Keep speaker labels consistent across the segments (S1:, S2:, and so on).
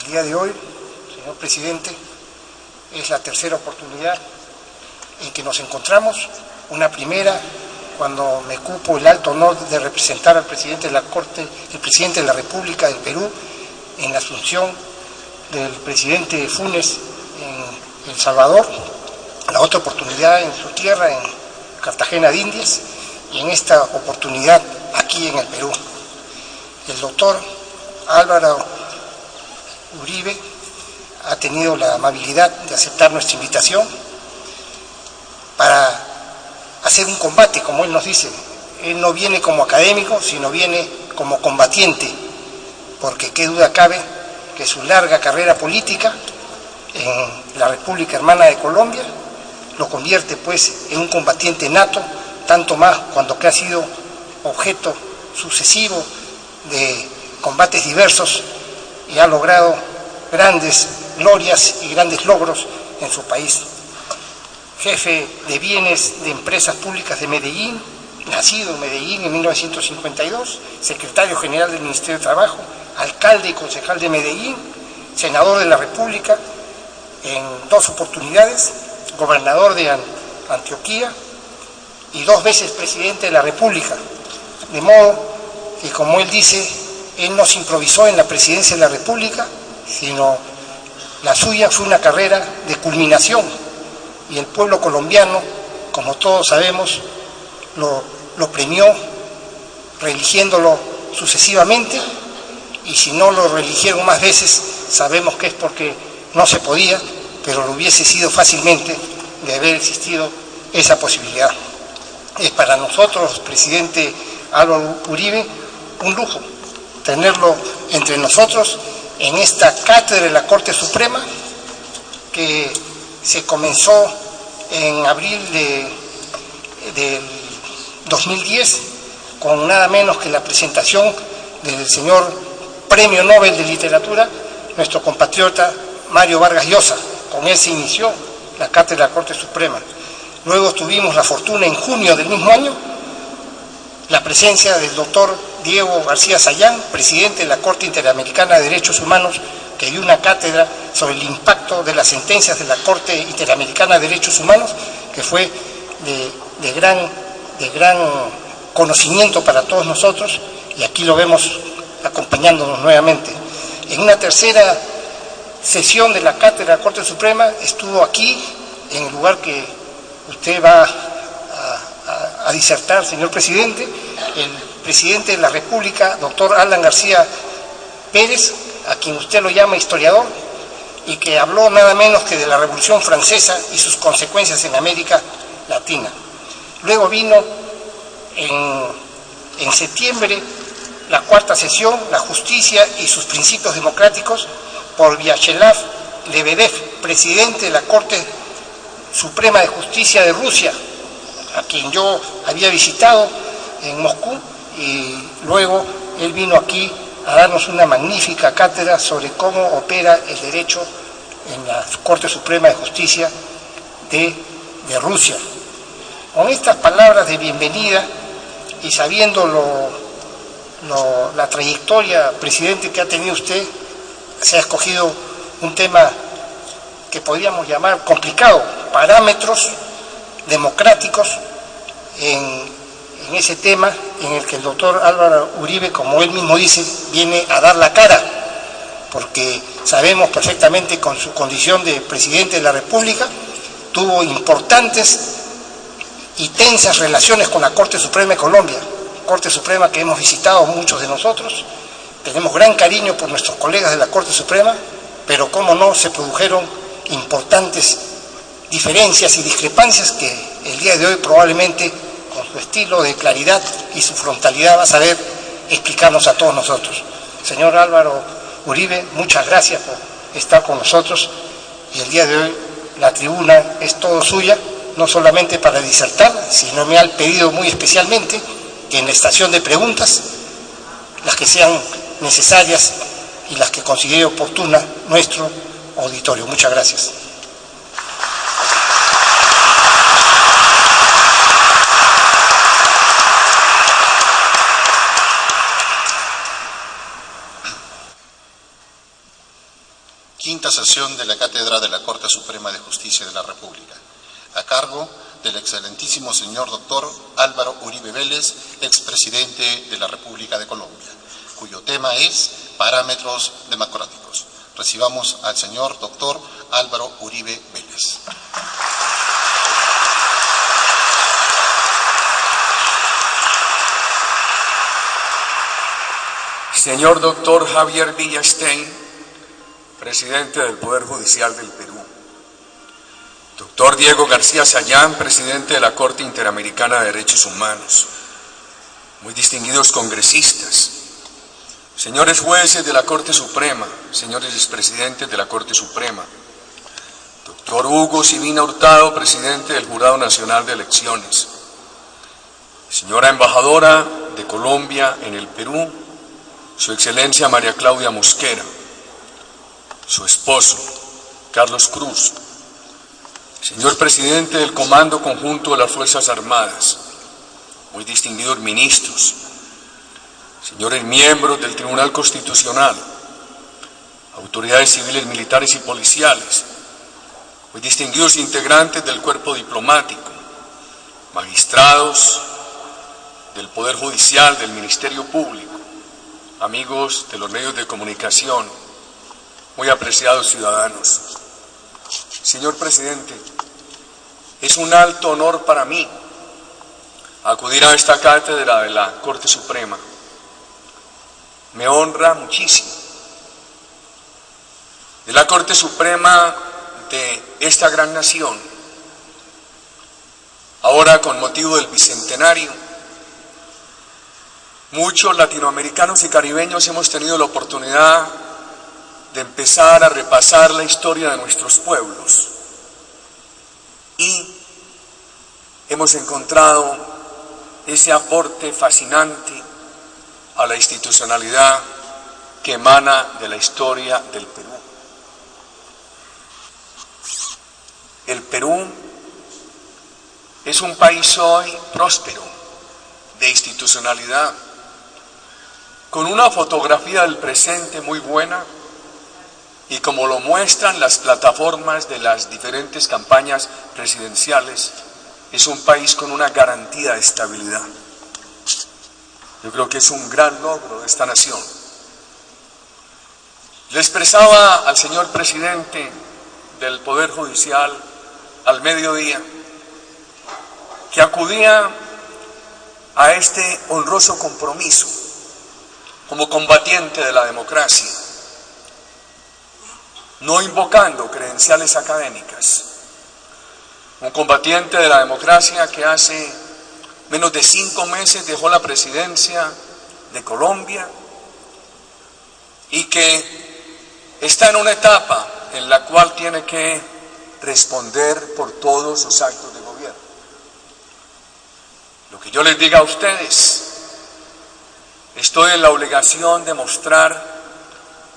S1: El día de hoy, señor presidente, es la tercera oportunidad en que nos encontramos. Una primera, cuando me cupo el alto honor de representar al presidente de la Corte, el presidente de la República del Perú, en la asunción del presidente Funes en El Salvador. La otra oportunidad en su tierra, en Cartagena de Indias, y en esta oportunidad aquí en el Perú. El doctor Álvaro Uribe ha tenido la amabilidad de aceptar nuestra invitación para hacer un combate, como él nos dice. Él no viene como académico, sino viene como combatiente, porque qué duda cabe que su larga carrera política en la República Hermana de Colombia lo convierte pues en un combatiente nato, tanto más cuando que ha sido objeto sucesivo de combates diversos y ha logrado grandes glorias y grandes logros en su país. Jefe de bienes de empresas públicas de Medellín, nacido en Medellín en 1952, secretario general del Ministerio de Trabajo, alcalde y concejal de Medellín, senador de la República en 2 oportunidades, gobernador de Antioquia y 2 veces presidente de la República. De modo que, como él dice, él no se improvisó en la presidencia de la República, sino la suya fue una carrera de culminación, y el pueblo colombiano, como todos sabemos, lo premió reeligiéndolo sucesivamente, y si no lo reeligieron más veces, sabemos que es porque no se podía, pero lo hubiese sido fácilmente de haber existido esa posibilidad. Es para nosotros, presidente Álvaro Uribe, un lujo tenerlo entre nosotros en esta cátedra de la Corte Suprema, que se comenzó en abril del 2010 con nada menos que la presentación del señor Premio Nobel de Literatura, nuestro compatriota Mario Vargas Llosa. Con él se inició la cátedra de la Corte Suprema. Luego tuvimos la fortuna en junio del mismo año la presencia del doctor Diego García Sayán, presidente de la Corte Interamericana de Derechos Humanos, que dio una cátedra sobre el impacto de las sentencias de la Corte Interamericana de Derechos Humanos, que fue de gran conocimiento para todos nosotros, y aquí lo vemos acompañándonos nuevamente. En una tercera sesión de la cátedra de la Corte Suprema estuvo aquí, en el lugar que usted va a disertar, señor presidente, el presidente de la República, doctor Alan García Pérez, a quien usted lo llama historiador, y que habló nada menos que de la Revolución Francesa y sus consecuencias en América Latina. Luego vino en septiembre la 4ª sesión, la justicia y sus principios democráticos, por Vyacheslav Lebedev, presidente de la Corte Suprema de Justicia de Rusia, a quien yo había visitado en Moscú, y luego él vino aquí a darnos una magnífica cátedra sobre cómo opera el derecho en la Corte Suprema de Justicia de Rusia. Con estas palabras de bienvenida y sabiendo la trayectoria, presidente, que ha tenido usted, se ha escogido un tema que podríamos llamar complicado, parámetros democráticos en ese tema en el que el doctor Álvaro Uribe, como él mismo dice, viene a dar la cara, porque sabemos perfectamente con su condición de presidente de la República, tuvo importantes y tensas relaciones con la Corte Suprema de Colombia, Corte Suprema que hemos visitado muchos de nosotros. Tenemos gran cariño por nuestros colegas de la Corte Suprema, pero cómo no, se produjeron importantes diferencias y discrepancias que el día de hoy probablemente, con su estilo de claridad y su frontalidad, va a saber explicarnos a todos nosotros. Señor Álvaro Uribe, muchas gracias por estar con nosotros, y el día de hoy la tribuna es todo suya, no solamente para disertar, sino me ha pedido muy especialmente que en la estación de preguntas, las que sean necesarias y las que considere oportuna, nuestro auditorio. Muchas gracias.
S2: sesión de la Cátedra de la Corte Suprema de Justicia de la República, a cargo del excelentísimo señor doctor Álvaro Uribe Vélez, expresidente de la República de Colombia, cuyo tema es Parámetros Democráticos. Recibamos al señor doctor Álvaro Uribe Vélez.
S3: Señor doctor Javier Villastein, presidente del Poder Judicial del Perú. Doctor Diego García Sayán, presidente de la Corte Interamericana de Derechos Humanos. Muy distinguidos congresistas. Señores jueces de la Corte Suprema, señores expresidentes de la Corte Suprema. Doctor Hugo Sibina Hurtado, presidente del Jurado Nacional de Elecciones. Señora embajadora de Colombia en el Perú, Su Excelencia María Claudia Mosquera, su esposo, Carlos Cruz, señor presidente del Comando Conjunto de las Fuerzas Armadas, muy distinguidos ministros, señores miembros del Tribunal Constitucional, autoridades civiles, militares y policiales, muy distinguidos integrantes del cuerpo diplomático, magistrados del Poder Judicial, del Ministerio Público, amigos de los medios de comunicación, muy apreciados ciudadanos. Señor presidente, es un alto honor para mí acudir a esta cátedra de la Corte Suprema. Me honra muchísimo. De la Corte Suprema de esta gran nación, ahora con motivo del bicentenario, muchos latinoamericanos y caribeños hemos tenido la oportunidad de empezar a repasar la historia de nuestros pueblos y hemos encontrado ese aporte fascinante a la institucionalidad que emana de la historia del Perú. El Perú es un país hoy próspero, de institucionalidad, con una fotografía del presente muy buena y como lo muestran las plataformas de las diferentes campañas presidenciales, es un país con una garantía de estabilidad. Yo creo que es un gran logro de esta nación. Le expresaba al señor presidente del Poder Judicial al mediodía que acudía a este honroso compromiso como combatiente de la democracia, no invocando credenciales académicas, un combatiente de la democracia que hace menos de 5 meses dejó la presidencia de Colombia y que está en una etapa en la cual tiene que responder por todos sus actos de gobierno. Lo que yo les diga a ustedes, estoy en la obligación de mostrar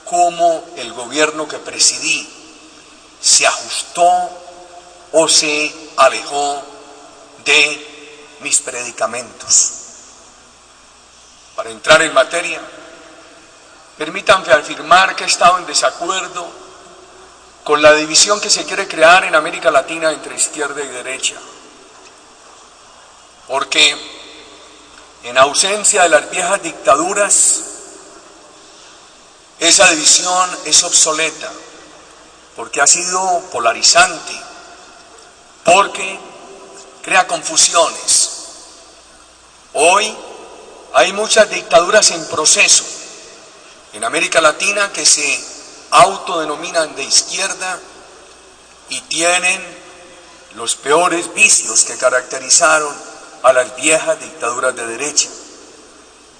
S3: cómo el gobierno que presidí se ajustó o se alejó de mis predicamentos. Para entrar en materia, permítanme afirmar que he estado en desacuerdo con la división que se quiere crear en América Latina entre izquierda y derecha, porque en ausencia de las viejas dictaduras, esa división es obsoleta, porque ha sido polarizante, porque crea confusiones. Hoy hay muchas dictaduras en proceso en América Latina que se autodenominan de izquierda y tienen los peores vicios que caracterizaron a las viejas dictaduras de derecha.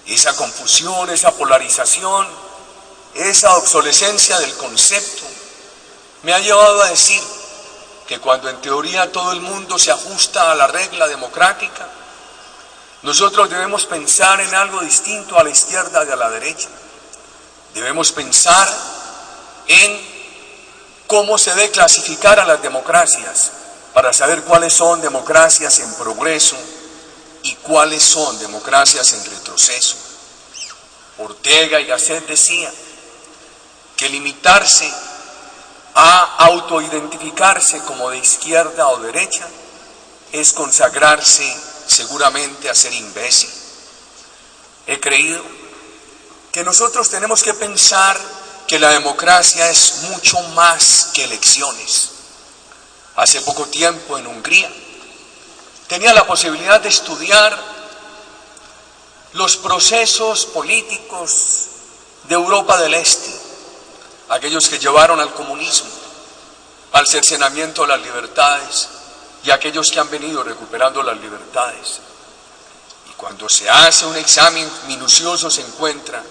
S3: Esa confusión, esa polarización, esa obsolescencia del concepto me ha llevado a decir que cuando en teoría todo el mundo se ajusta a la regla democrática, nosotros debemos pensar en algo distinto a la izquierda y a la derecha. Debemos pensar en cómo se debe clasificar a las democracias para saber cuáles son democracias en progreso y cuáles son democracias en retroceso. Ortega y Gasset decían que limitarse a autoidentificarse como de izquierda o derecha es consagrarse seguramente a ser imbécil. He creído que nosotros tenemos que pensar que la democracia es mucho más que elecciones. Hace poco tiempo en Hungría tenía la posibilidad de estudiar los procesos políticos de Europa del Este, aquellos que llevaron al comunismo, al cercenamiento de las libertades y aquellos que han venido recuperando las libertades. Y cuando se hace un examen minucioso se encuentra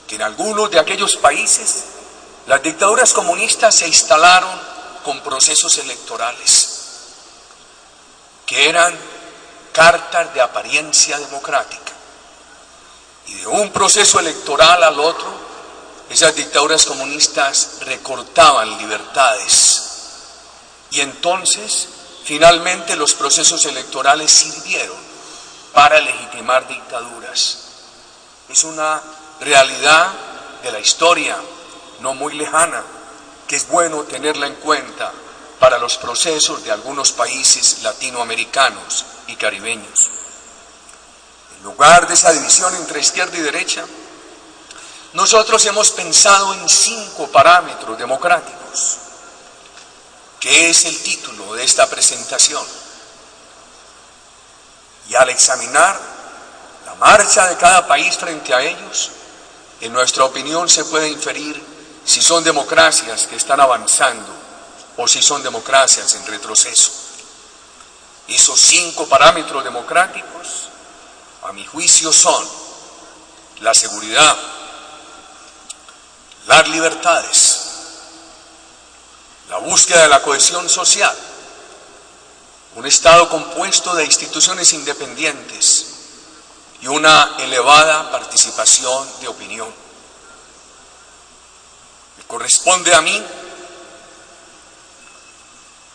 S3: que en algunos de aquellos países las dictaduras comunistas se instalaron con procesos electorales que eran cartas de apariencia democrática. Y de un proceso electoral al otro, esas dictaduras comunistas recortaban libertades. Y entonces, finalmente, los procesos electorales sirvieron para legitimar dictaduras. Es una realidad de la historia, no muy lejana, que es bueno tenerla en cuenta para los procesos de algunos países latinoamericanos y caribeños. En lugar de esa división entre izquierda y derecha, nosotros hemos pensado en 5 parámetros democráticos, que es el título de esta presentación. Y al examinar la marcha de cada país frente a ellos, en nuestra opinión se puede inferir si son democracias que están avanzando o si son democracias en retroceso. Esos 5 parámetros democráticos, a mi juicio, son la seguridad, las libertades, la búsqueda de la cohesión social, un Estado compuesto de instituciones independientes y una elevada participación de opinión. Me corresponde a mí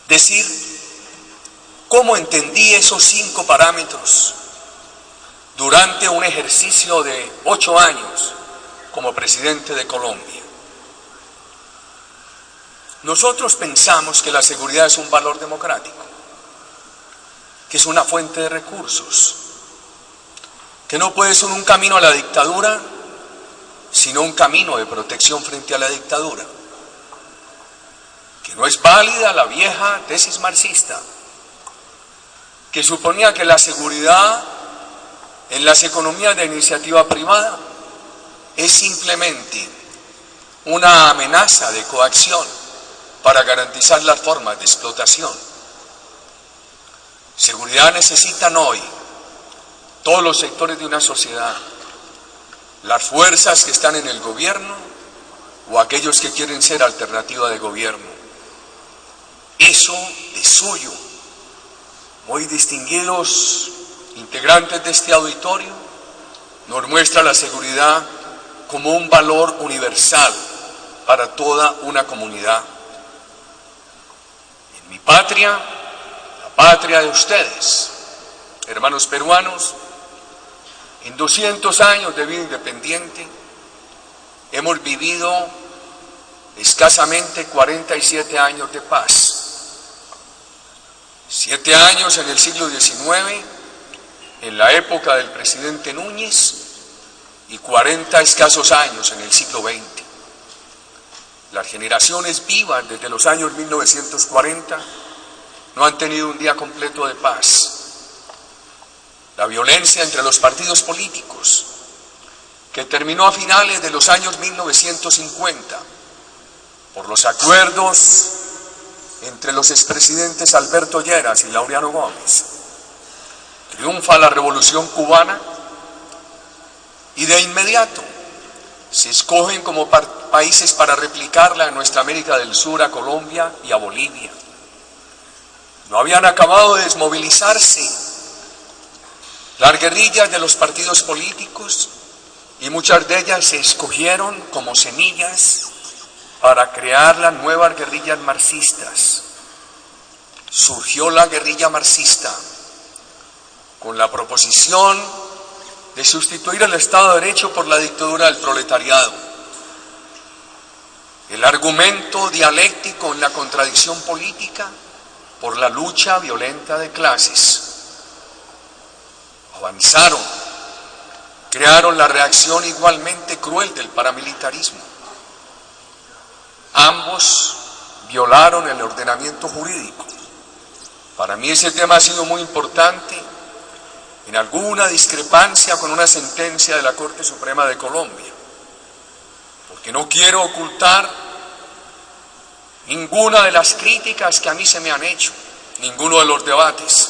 S3: decir cómo entendí esos 5 parámetros durante un ejercicio de 8 años como presidente de Colombia. Nosotros pensamos que la seguridad es un valor democrático, que es una fuente de recursos, que no puede ser un camino a la dictadura, sino un camino de protección frente a la dictadura, que no es válida la vieja tesis marxista, que suponía que la seguridad en las economías de iniciativa privada es simplemente una amenaza de coacción para garantizar las formas de explotación. Seguridad necesitan hoy todos los sectores de una sociedad, las fuerzas que están en el gobierno o aquellos que quieren ser alternativa de gobierno. Eso de suyo, muy distinguidos integrantes de este auditorio, nos muestra la seguridad como un valor universal para toda una comunidad. En mi patria, la patria de ustedes, hermanos peruanos, en 200 años de vida independiente, hemos vivido escasamente 47 años de paz. 7 años en el siglo XIX, en la época del presidente Núñez, y 40 escasos años en el siglo XX. Las generaciones vivas desde los años 1940 no han tenido un día completo de paz. La violencia entre los partidos políticos, que terminó a finales de los años 1950 por los acuerdos entre los expresidentes Alberto Lleras y Laureano Gómez. Triunfa la Revolución Cubana y de inmediato se escogen como países para replicarla en nuestra América del Sur, a Colombia y a Bolivia. No habían acabado de desmovilizarse las guerrillas de los partidos políticos y muchas de ellas se escogieron como semillas para crear las nuevas guerrillas marxistas. Surgió la guerrilla marxista con la proposición de sustituir el Estado de Derecho por la dictadura del proletariado. el argumento dialéctico en la contradicción política por la lucha violenta de clases. Avanzaron, crearon la reacción igualmente cruel del paramilitarismo. Ambos violaron el ordenamiento jurídico. Para mí ese tema ha sido muy importante, en alguna discrepancia con una sentencia de la Corte Suprema de Colombia, porque no quiero ocultar ninguna de las críticas que a mí se me han hecho, ninguno de los debates.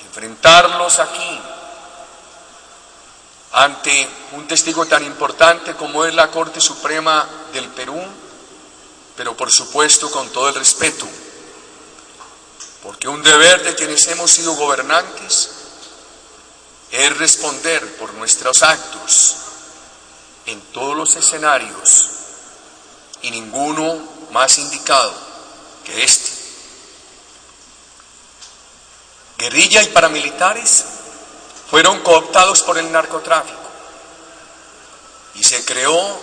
S3: Enfrentarlos aquí ante un testigo tan importante como es la Corte Suprema del Perú, pero por supuesto con todo el respeto, porque un deber de quienes hemos sido gobernantes es responder por nuestros actos en todos los escenarios, y ninguno más indicado que este. Guerrilla y paramilitares fueron cooptados por el narcotráfico y se creó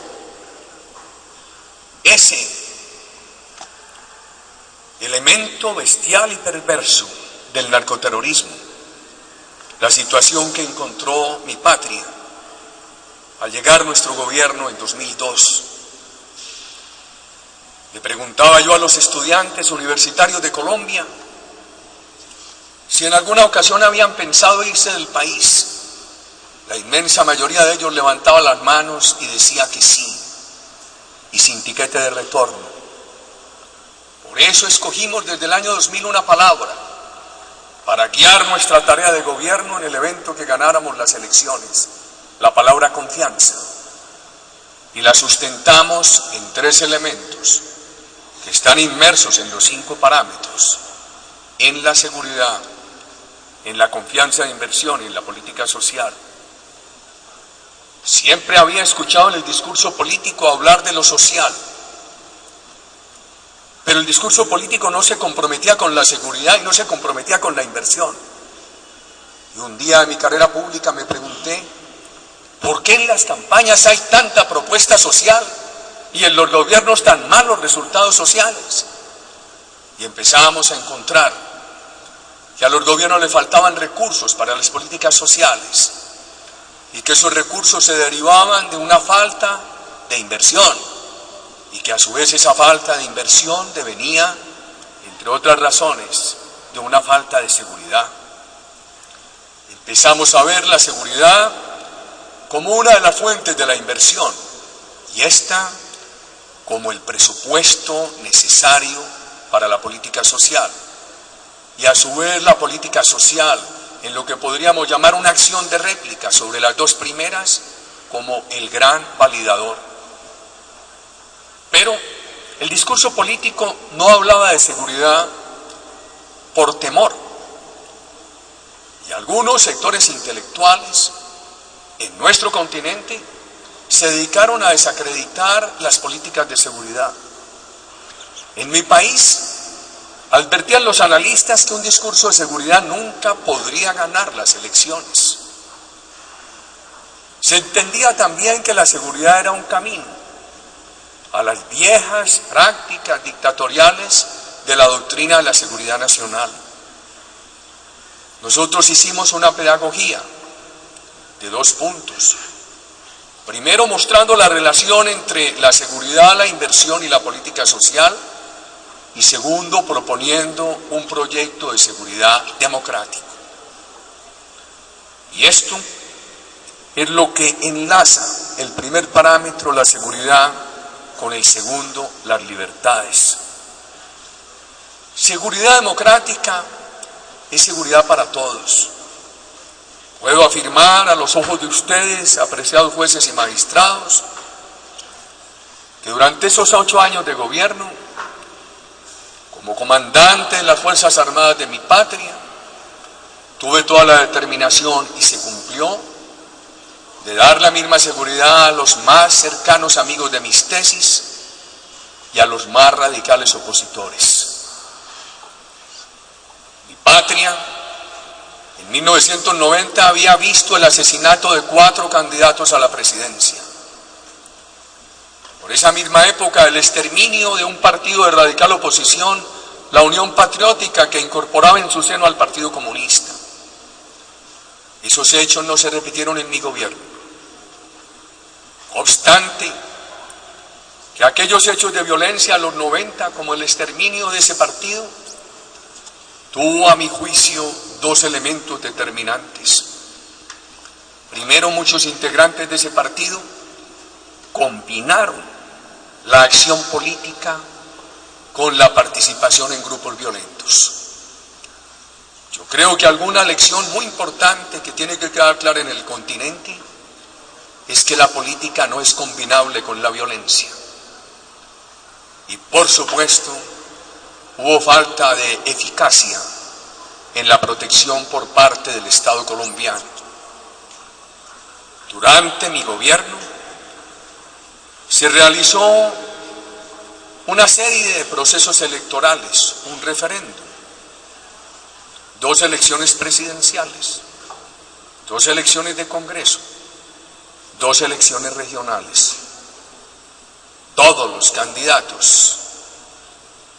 S3: ese elemento bestial y perverso del narcoterrorismo, la situación que encontró mi patria al llegar nuestro gobierno en 2002. Le preguntaba yo a los estudiantes universitarios de Colombia si en alguna ocasión habían pensado irse del país. La inmensa mayoría de ellos levantaba las manos y decía que sí, y sin tiquete de retorno. Por eso escogimos desde el año 2000 una palabra para guiar nuestra tarea de gobierno en el evento que ganáramos las elecciones, la palabra confianza, y la sustentamos en 3 elementos que están inmersos en los 5 parámetros: en la seguridad, en la confianza de inversión y en la política social. Siempre había escuchado en el discurso político hablar de lo social, pero el discurso político no se comprometía con la seguridad y no se comprometía con la inversión. Y un día en mi carrera pública me pregunté, ¿por qué en las campañas hay tanta propuesta social y en los gobiernos tan malos resultados sociales? Y empezamos a encontrar que a los gobiernos les faltaban recursos para las políticas sociales y que esos recursos se derivaban de una falta de inversión, y que a su vez esa falta de inversión devenía, entre otras razones, de una falta de seguridad. Empezamos a ver la seguridad como una de las fuentes de la inversión y esta como el presupuesto necesario para la política social, y a su vez la política social en lo que podríamos llamar una acción de réplica sobre las 2 primeras como el gran validador. Pero el discurso político no hablaba de seguridad por temor, y algunos sectores intelectuales en nuestro continente se dedicaron a desacreditar las políticas de seguridad. En mi país advertían los analistas que un discurso de seguridad nunca podría ganar las elecciones. Se entendía también que la seguridad era un camino a las viejas prácticas dictatoriales de la doctrina de la seguridad nacional. Nosotros hicimos una pedagogía de 2 puntos. Primero, mostrando la relación entre la seguridad, la inversión y la política social, y segundo, proponiendo un proyecto de seguridad democrático. Y esto es lo que enlaza el primer parámetro, la seguridad, con el segundo, las libertades. Seguridad democrática es seguridad para todos. Puedo afirmar a los ojos de ustedes, apreciados jueces y magistrados, que durante esos 8 años de gobierno, como comandante de las Fuerzas Armadas de mi patria, tuve toda la determinación, y se cumplió, de dar la misma seguridad a los más cercanos amigos de mis tesis y a los más radicales opositores. Mi patria, en 1990, había visto el asesinato de 4 candidatos a la presidencia. por esa misma época, el exterminio de un partido de radical oposición, la Unión Patriótica, que incorporaba en su seno al Partido Comunista. Esos hechos no se repitieron en mi gobierno. No obstante, que aquellos hechos de violencia a los 90, como el exterminio de ese partido, tuvo a mi juicio dos elementos determinantes. Primero, muchos integrantes de ese partido combinaron la acción política con la participación en grupos violentos. Yo creo que alguna lección muy importante que tiene que quedar clara en el continente es que la política no es combinable con la violencia. Y por supuesto, hubo falta de eficacia en la protección por parte del Estado colombiano. Durante mi gobierno se realizó una serie de procesos electorales, un referéndum, 2 elecciones presidenciales, 2 elecciones de Congreso, 2 elecciones regionales. Todos los candidatos,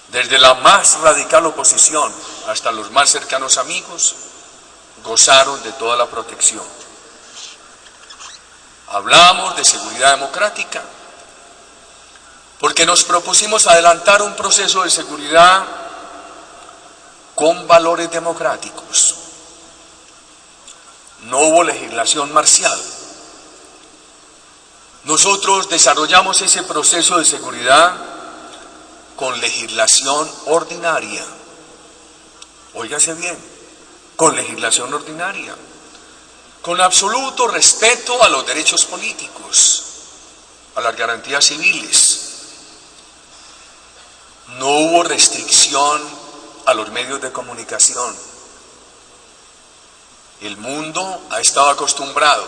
S3: desde la más radical oposición hasta los más cercanos amigos, gozaron de toda la protección. Hablamos de seguridad democrática porque nos propusimos adelantar un proceso de seguridad con valores democráticos. No hubo legislación marcial. Nosotros desarrollamos ese proceso de seguridad con legislación ordinaria. Óigase bien, con legislación ordinaria, con absoluto respeto a los derechos políticos, a las garantías civiles. No hubo restricción a los medios de comunicación. El mundo ha estado acostumbrado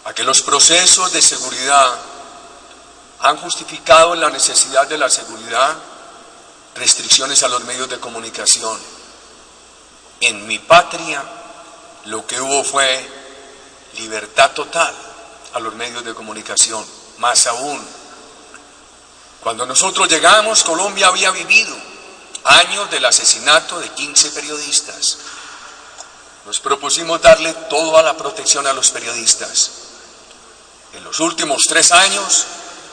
S3: a que los procesos de seguridad han justificado en la necesidad de la seguridad restricciones a los medios de comunicación. En mi patria lo que hubo fue libertad total a los medios de comunicación. Más aún, cuando nosotros llegamos, Colombia había vivido años del asesinato de 15 periodistas. Nos propusimos darle toda la protección a los periodistas. En los últimos 3 años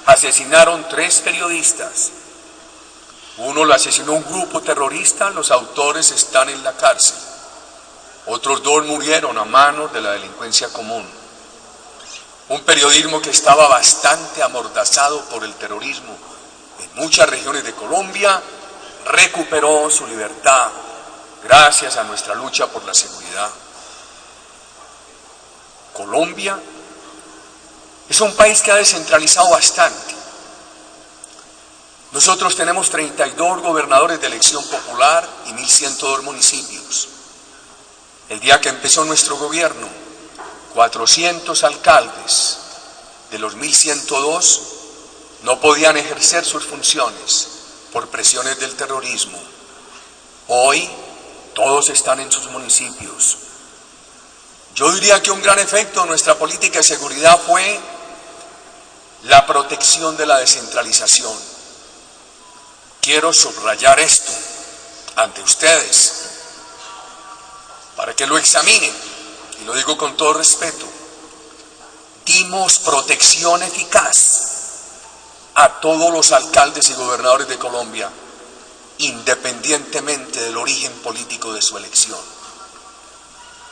S3: asesinaron 3 periodistas. Uno lo asesinó un grupo terrorista, los autores están en la cárcel. Otros 2 murieron a manos de la delincuencia común. Un periodismo que estaba bastante amordazado por el terrorismo en muchas regiones de Colombia recuperó su libertad gracias a nuestra lucha por la seguridad. Colombia es un país que ha descentralizado bastante. Nosotros tenemos 32 gobernadores de elección popular y 1.102 municipios. El día que empezó nuestro gobierno, 400 alcaldes de los 1.102 no podían ejercer sus funciones por presiones del terrorismo. Hoy todos están en sus municipios. Yo diría que un gran efecto de nuestra política de seguridad fue la protección de la descentralización. Quiero subrayar esto ante ustedes para que lo examinen, y lo digo con todo respeto. Dimos protección eficaz a todos los alcaldes y gobernadores de Colombia, independientemente del origen político de su elección,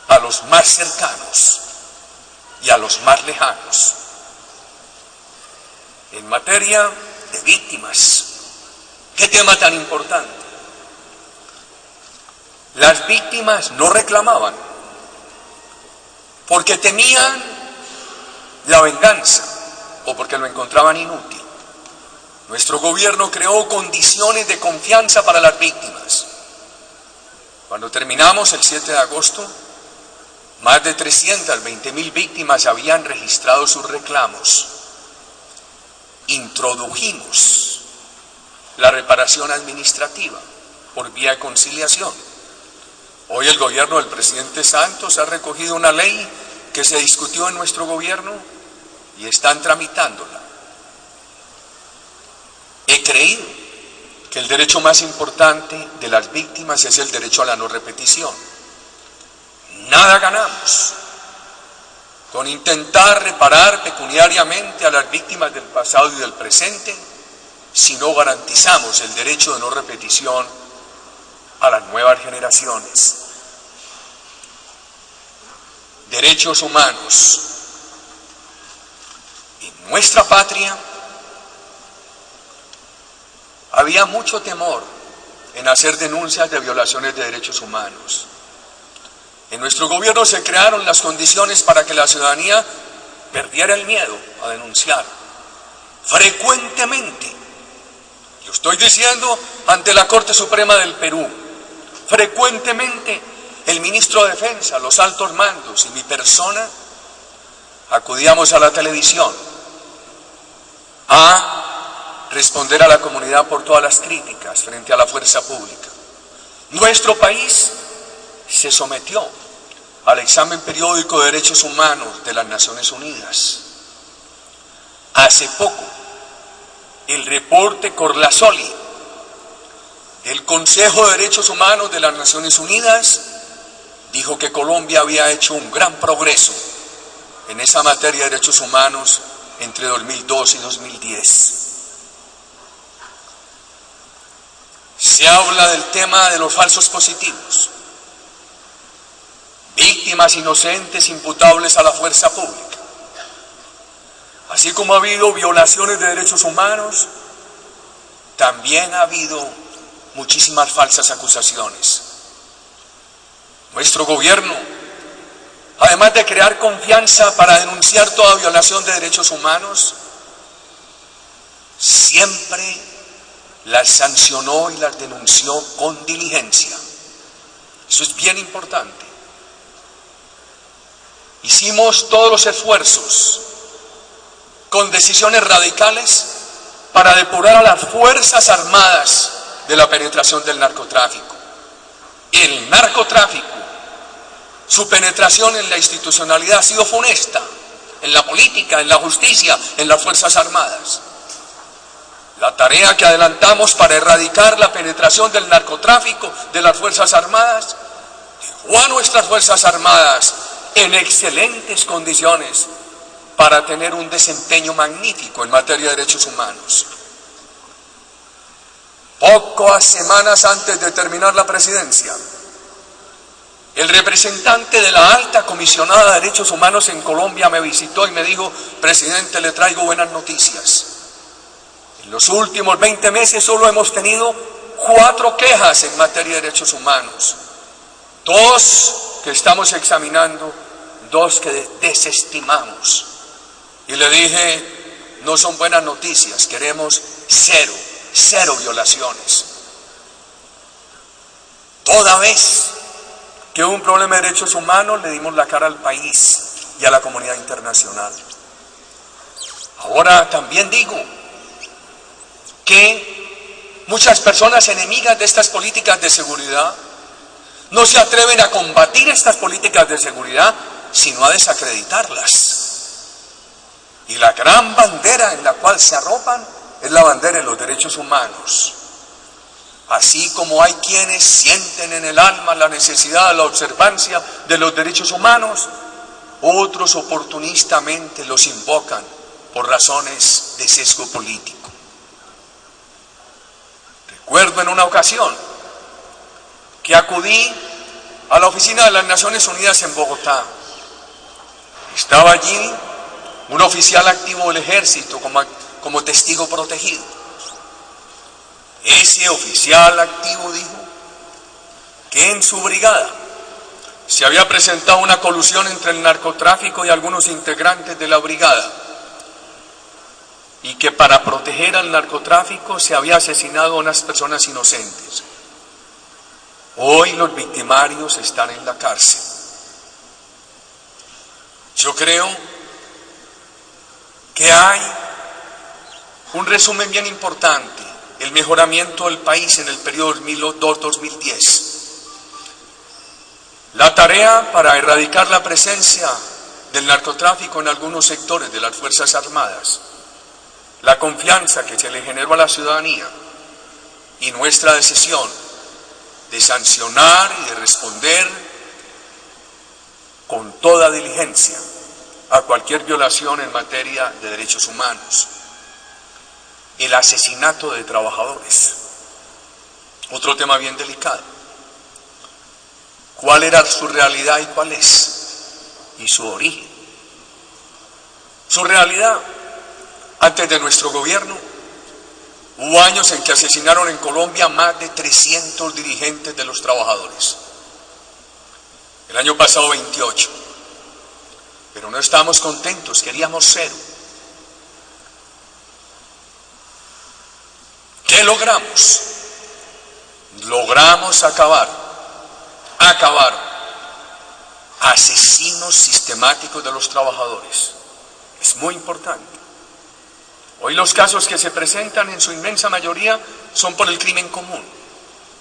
S3: a los más cercanos y a los más lejanos. En materia de víctimas, ¿qué tema tan importante? Las víctimas no reclamaban porque temían la venganza o porque lo encontraban inútil. Nuestro gobierno creó condiciones de confianza para las víctimas. Cuando terminamos el 7 de agosto, más de 320.000 víctimas habían registrado sus reclamos. Introdujimos la reparación administrativa por vía de conciliación. Hoy el gobierno del presidente Santos ha recogido una ley que se discutió en nuestro gobierno y están tramitándola. He creído que el derecho más importante de las víctimas es el derecho a la no repetición. Nada ganamos con intentar reparar pecuniariamente a las víctimas del pasado y del presente si no garantizamos el derecho de no repetición a las nuevas generaciones. Derechos humanos. En nuestra patria había mucho temor en hacer denuncias de violaciones de derechos humanos. En nuestro gobierno se crearon las condiciones para que la ciudadanía perdiera el miedo a denunciar. Frecuentemente, yo estoy diciendo ante la Corte Suprema del Perú, frecuentemente el ministro de Defensa, los altos mandos y mi persona acudíamos a la televisión a responder a la comunidad por todas las críticas frente a la fuerza pública. Nuestro país se sometió al examen periódico de derechos humanos de las Naciones Unidas. Hace poco, el reporte Corlazoli del Consejo de Derechos Humanos de las Naciones Unidas dijo que Colombia había hecho un gran progreso en esa materia de derechos humanos entre 2002 y 2010. Se habla del tema de los falsos positivos, víctimas inocentes imputables a la fuerza pública. Así como ha habido violaciones de derechos humanos, también ha habido muchísimas falsas acusaciones. Nuestro gobierno, además de crear confianza para denunciar toda violación de derechos humanos, siempre las sancionó y las denunció con diligencia. Eso es bien importante. Hicimos todos los esfuerzos con decisiones radicales para depurar a las Fuerzas Armadas de la penetración del narcotráfico. El narcotráfico, su penetración en la institucionalidad ha sido funesta, en la política, en la justicia, en las Fuerzas Armadas. La tarea que adelantamos para erradicar la penetración del narcotráfico de las Fuerzas Armadas dejó a nuestras Fuerzas Armadas en excelentes condiciones para tener un desempeño magnífico en materia de derechos humanos. Pocas semanas antes de terminar la presidencia, el representante de la alta comisionada de derechos humanos en Colombia me visitó y me dijo: presidente, le traigo buenas noticias. En los últimos 20 meses solo hemos tenido 4 quejas en materia de derechos humanos. 2 que estamos examinando, 2 que desestimamos. Y le dije: no son buenas noticias, queremos cero violaciones. Toda vez que hubo un problema de derechos humanos, le dimos la cara al país y a la comunidad internacional. Ahora también digo que muchas personas enemigas de estas políticas de seguridad no se atreven a combatir estas políticas de seguridad, sino a desacreditarlas. Y la gran bandera en la cual se arropan es la bandera de los derechos humanos. Así como hay quienes sienten en el alma la necesidad de la observancia de los derechos humanos, otros oportunistamente los invocan por razones de sesgo político. Recuerdo en una ocasión que acudí a la oficina de las Naciones Unidas en Bogotá. Estaba allí un oficial activo del ejército como testigo protegido. Ese oficial activo dijo que en su brigada se había presentado una colusión entre el narcotráfico y algunos integrantes de la brigada, y que para proteger al narcotráfico se había asesinado a unas personas inocentes. Hoy los victimarios están en la cárcel. Yo creo que hay un resumen bien importante: el mejoramiento del país en el periodo 2002-2010. La tarea para erradicar la presencia del narcotráfico en algunos sectores de las Fuerzas Armadas la confianza que se le generó a la ciudadanía y nuestra decisión de sancionar y de responder con toda diligencia a cualquier violación en materia de derechos humanos. El asesinato de trabajadores, otro tema bien delicado. ¿Cuál era su realidad y cuál es? Y su origen. Su realidad, antes de nuestro gobierno, hubo años en que asesinaron en Colombia más de 300 dirigentes de los trabajadores. El año pasado 28. Pero no estábamos contentos, queríamos 0. ¿Qué logramos? Logramos acabar asesinos sistemáticos de los trabajadores. Es muy importante. Hoy los casos que se presentan en su inmensa mayoría son por el crimen común.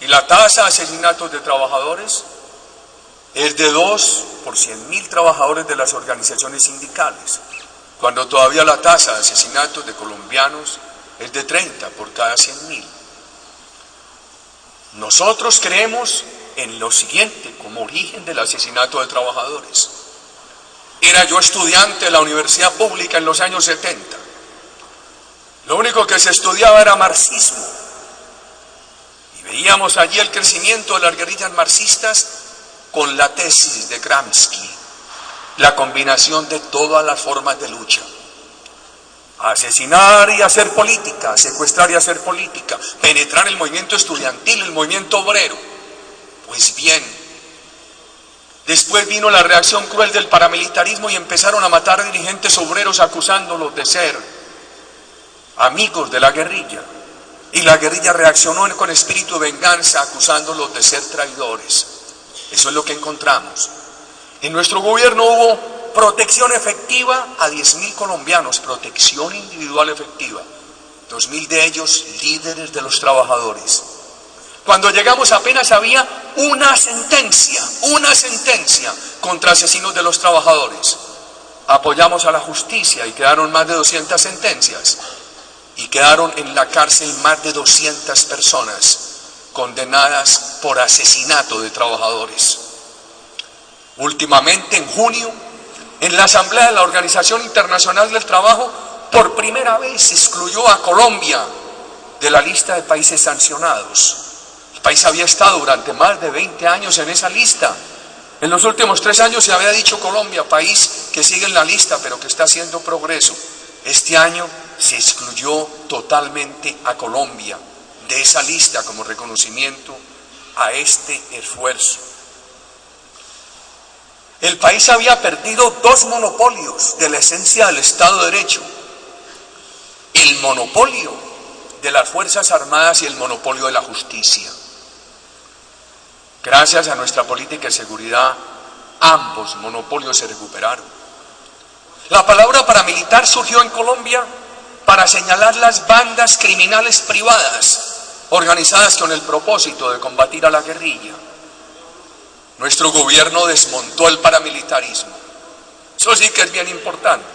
S3: Y la tasa de asesinatos de trabajadores es de 2 por 100.000 trabajadores de las organizaciones sindicales, cuando todavía la tasa de asesinatos de colombianos es de 30 por cada 100.000. Nosotros creemos en lo siguiente como origen del asesinato de trabajadores. Era yo estudiante de la universidad pública en los años 70. Lo único que se estudiaba era marxismo. Y veíamos allí el crecimiento de las guerrillas marxistas con la tesis de Gramsci, la combinación de todas las formas de lucha. Asesinar y hacer política, secuestrar y hacer política, penetrar el movimiento estudiantil, el movimiento obrero. Pues bien, después vino la reacción cruel del paramilitarismo y empezaron a matar a dirigentes obreros acusándolos de ser amigos de la guerrilla. Y la guerrilla reaccionó con espíritu de venganza acusándolos de ser traidores. Eso es lo que encontramos. En nuestro gobierno hubo protección efectiva a 10.000 colombianos, protección individual efectiva, 2.000 de ellos líderes de los trabajadores. Cuando llegamos apenas había una sentencia contra asesinos de los trabajadores. Apoyamos a la justicia y quedaron más de 200 sentencias y quedaron en la cárcel más de 200 personas condenadas por asesinato de trabajadores. Últimamente, en junio, en la Asamblea de la Organización Internacional del Trabajo, por primera vez se excluyó a Colombia de la lista de países sancionados. El país había estado durante más de 20 años en esa lista. En los últimos 3 años se había dicho Colombia, país que sigue en la lista, pero que está haciendo progreso. Este año se excluyó totalmente a Colombia de esa lista como reconocimiento a este esfuerzo. El país había perdido 2 monopolios de la esencia del Estado de Derecho: el monopolio de las Fuerzas Armadas y el monopolio de la justicia. Gracias a nuestra política de seguridad, ambos monopolios se recuperaron. La palabra paramilitar surgió en Colombia para señalar las bandas criminales privadas organizadas con el propósito de combatir a la guerrilla. Nuestro gobierno desmontó el paramilitarismo. Eso sí que es bien importante.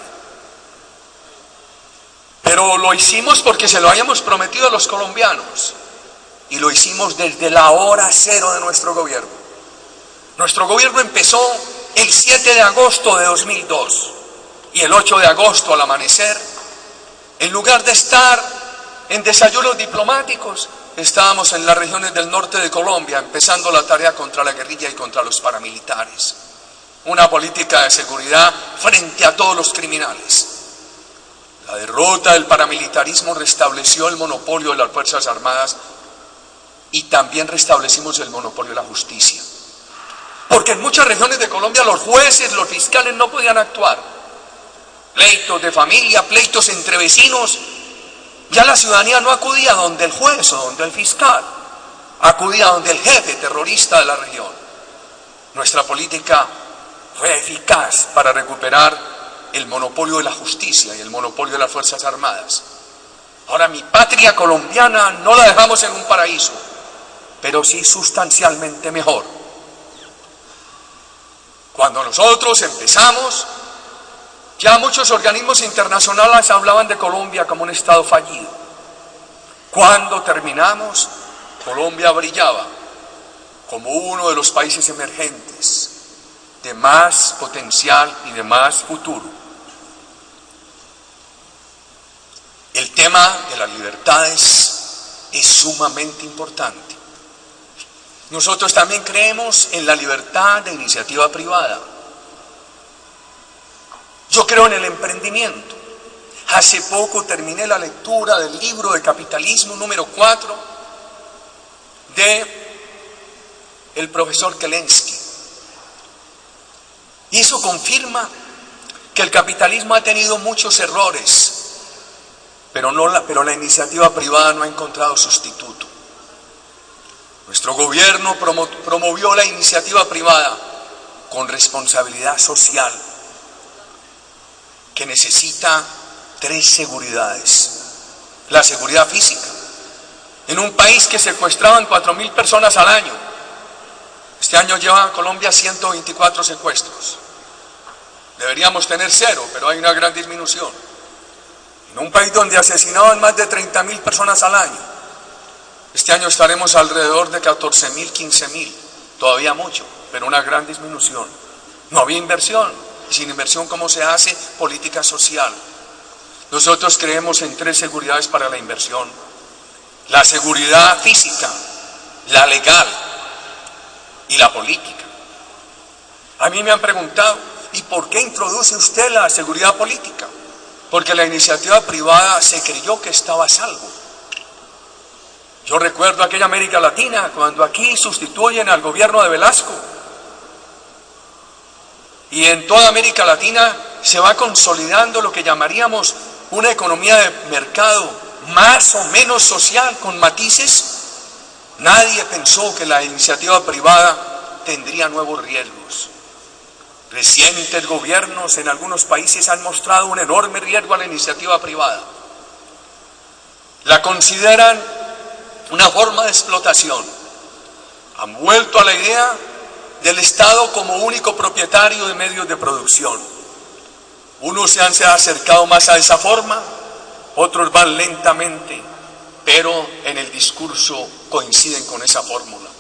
S3: Pero lo hicimos porque se lo habíamos prometido a los colombianos. Y lo hicimos desde la hora 0 de nuestro gobierno. Nuestro gobierno empezó el 7 de agosto de 2002. Y el 8 de agosto al amanecer, en lugar de estar en desayunos diplomáticos, estábamos en las regiones del norte de Colombia, empezando la tarea contra la guerrilla y contra los paramilitares. Una política de seguridad frente a todos los criminales. La derrota del paramilitarismo restableció el monopolio de las Fuerzas Armadas y también restablecimos el monopolio de la justicia. Porque en muchas regiones de Colombia los jueces, los fiscales no podían actuar. Pleitos de familia, pleitos entre vecinos. Ya la ciudadanía no acudía donde el juez o donde el fiscal, acudía donde el jefe terrorista de la región. Nuestra política fue eficaz para recuperar el monopolio de la justicia y el monopolio de las Fuerzas Armadas. Ahora, mi patria colombiana no la dejamos en un paraíso, pero sí sustancialmente mejor. Cuando nosotros empezamos, Ya muchos organismos internacionales hablaban de Colombia como un Estado fallido. Cuando terminamos, Colombia brillaba como uno de los países emergentes de más potencial y de más futuro. El tema de las libertades es sumamente importante. Nosotros también creemos en la libertad de iniciativa privada. Yo creo en el emprendimiento. Hace poco terminé la lectura del libro de Capitalismo número 4 de el profesor Kelensky. Y eso confirma que el capitalismo ha tenido muchos errores, pero la iniciativa privada no ha encontrado sustituto. Nuestro gobierno promovió la iniciativa privada con responsabilidad social, que necesita 3 seguridades. La seguridad física. En un país que secuestraban 4.000 personas al año, este año lleva Colombia 124 secuestros. Deberíamos tener 0, pero hay una gran disminución. En un país donde asesinaban más de 30.000 personas al año, este año estaremos alrededor de 14.000, 15.000, todavía mucho, pero una gran disminución. No había inversión, y sin inversión, ¿cómo se hace política social? Nosotros creemos en 3 seguridades para la inversión: la seguridad física, la legal y la política. A mí me han preguntado, ¿y por qué introduce usted la seguridad política? Porque la iniciativa privada se creyó que estaba a salvo. Yo recuerdo aquella América Latina, cuando aquí sustituyen al gobierno de Velasco. Y en toda América Latina se va consolidando lo que llamaríamos una economía de mercado más o menos social, con matices. Nadie pensó que la iniciativa privada tendría nuevos riesgos. Recientes gobiernos en algunos países han mostrado un enorme riesgo a la iniciativa privada. La consideran una forma de explotación. Han vuelto a la idea del Estado como único propietario de medios de producción. Unos se han acercado más a esa forma, otros van lentamente, pero en el discurso coinciden con esa fórmula.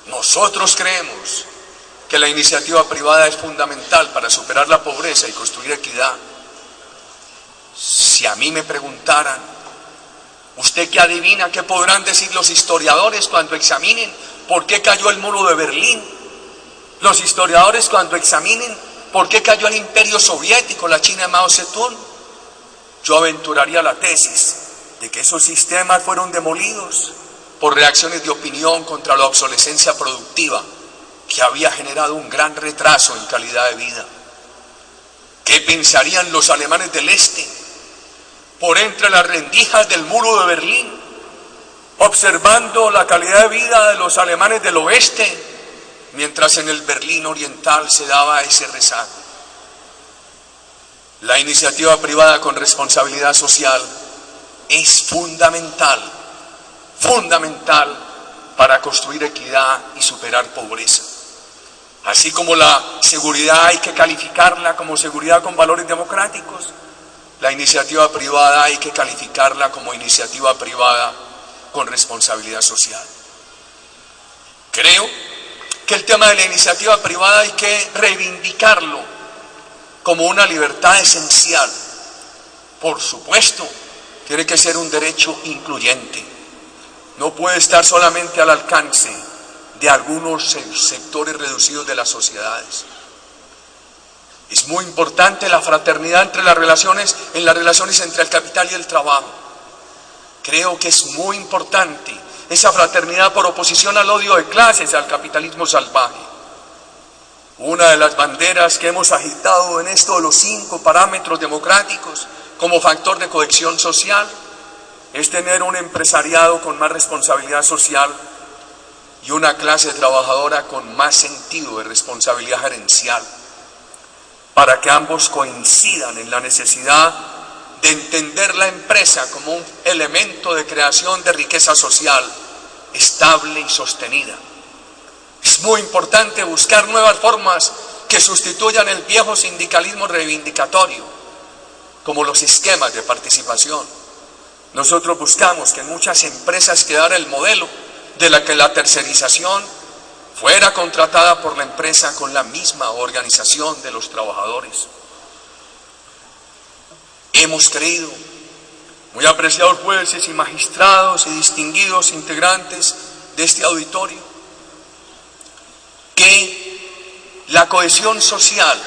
S3: Nosotros creemos que la iniciativa privada es fundamental para superar la pobreza y construir equidad. Si a mí me preguntaran, ¿usted qué adivina qué podrán decir los historiadores cuando examinen por qué cayó el muro de Berlín? Los historiadores cuando examinen por qué cayó el imperio soviético, la China de Mao Zedong. Yo aventuraría la tesis de que esos sistemas fueron demolidos por reacciones de opinión contra la obsolescencia productiva, que había generado un gran retraso en calidad de vida. ¿Qué pensarían los alemanes del este por entre las rendijas del muro de Berlín, observando la calidad de vida de los alemanes del oeste, mientras en el Berlín oriental se daba ese rezago? La iniciativa privada con responsabilidad social es fundamental para construir equidad y superar pobreza. Así como la seguridad hay que calificarla como seguridad con valores democráticos, la iniciativa privada hay que calificarla como iniciativa privada con responsabilidad social. Creo que el tema de la iniciativa privada hay que reivindicarlo como una libertad esencial. Por supuesto, tiene que ser un derecho incluyente. No puede estar solamente al alcance de algunos sectores reducidos de las sociedades. Es muy importante la fraternidad entre las relaciones entre el capital y el trabajo. Creo que es muy importante esa fraternidad por oposición al odio de clases, al capitalismo salvaje. Una de las banderas que hemos agitado en esto de los 5 parámetros democráticos como factor de cohesión social es tener un empresariado con más responsabilidad social y una clase trabajadora con más sentido de responsabilidad gerencial, para que ambos coincidan en la necesidad de entender la empresa como un elemento de creación de riqueza social estable y sostenida. Es muy importante buscar nuevas formas que sustituyan el viejo sindicalismo reivindicatorio, como los esquemas de participación. Nosotros buscamos que en muchas empresas quedara el modelo de la que la tercerización fuera contratada por la empresa con la misma organización de los trabajadores. Hemos creído, muy apreciados jueces y magistrados y distinguidos integrantes de este auditorio, que la cohesión social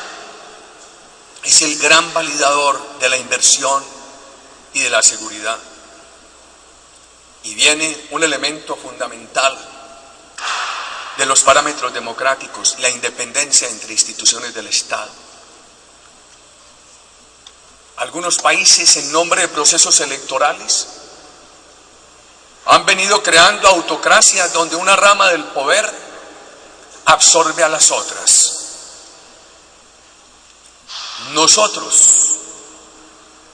S3: es el gran validador de la inversión y de la seguridad. Y viene un elemento fundamental de los parámetros democráticos, la independencia entre instituciones del Estado. Algunos países, en nombre de procesos electorales, han venido creando autocracias donde una rama del poder absorbe a las otras. Nosotros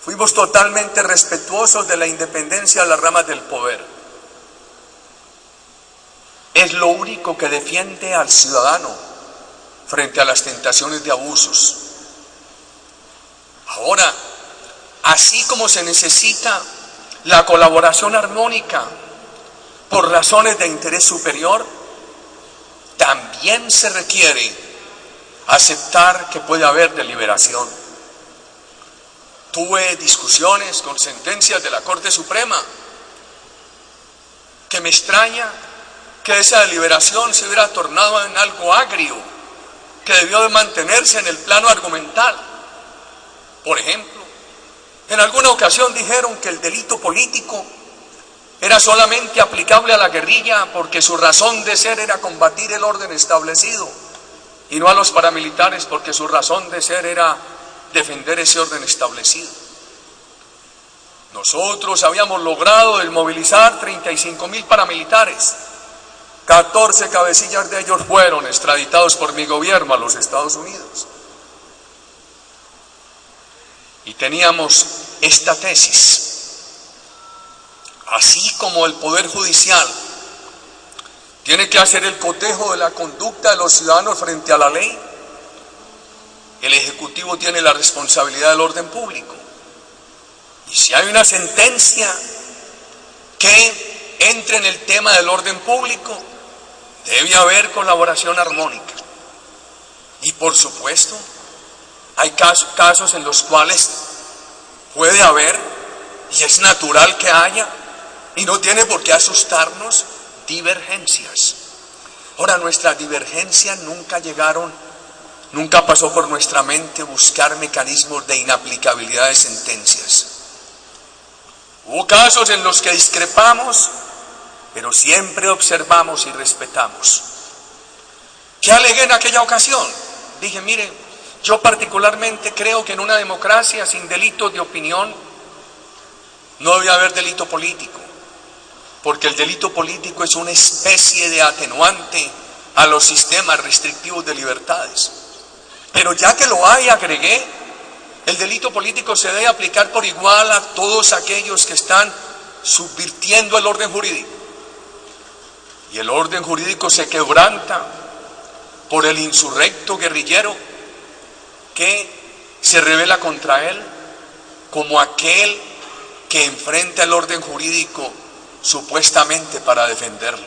S3: fuimos totalmente respetuosos de la independencia de las ramas del poder. Es lo único que defiende al ciudadano frente a las tentaciones de abusos. Ahora, así como se necesita la colaboración armónica por razones de interés superior, también se requiere aceptar que puede haber deliberación. Tuve discusiones con sentencias de la Corte Suprema que me extraña que esa deliberación se hubiera tornado en algo agrio, que debió de mantenerse en el plano argumental. Por ejemplo, en alguna ocasión dijeron que el delito político era solamente aplicable a la guerrilla porque su razón de ser era combatir el orden establecido, y no a los paramilitares porque su razón de ser era defender ese orden establecido. Nosotros habíamos logrado desmovilizar 35.000 paramilitares. 14 cabecillas de ellos fueron extraditados por mi gobierno a los Estados Unidos. Y teníamos esta tesis: así como el Poder Judicial tiene que hacer el cotejo de la conducta de los ciudadanos frente a la ley, el Ejecutivo tiene la responsabilidad del orden público. Y si hay una sentencia que entre en el tema del orden público, debe haber colaboración armónica. Y por supuesto, hay casos en los cuales puede haber, y es natural que haya, y no tiene por qué asustarnos, divergencias. Ahora, nuestras divergencias nunca pasó por nuestra mente buscar mecanismos de inaplicabilidad de sentencias. Hubo casos en los que discrepamos, pero siempre observamos y respetamos. ¿Qué alegué en aquella ocasión? Dije, mire, yo particularmente creo que en una democracia sin delitos de opinión no debe haber delito político, porque el delito político es una especie de atenuante a los sistemas restrictivos de libertades. Pero ya que lo hay, agregué, el delito político se debe aplicar por igual a todos aquellos que están subvirtiendo el orden jurídico. Y el orden jurídico se quebranta por el insurrecto guerrillero que se rebela contra él, como aquel que enfrenta el orden jurídico supuestamente para defenderlo.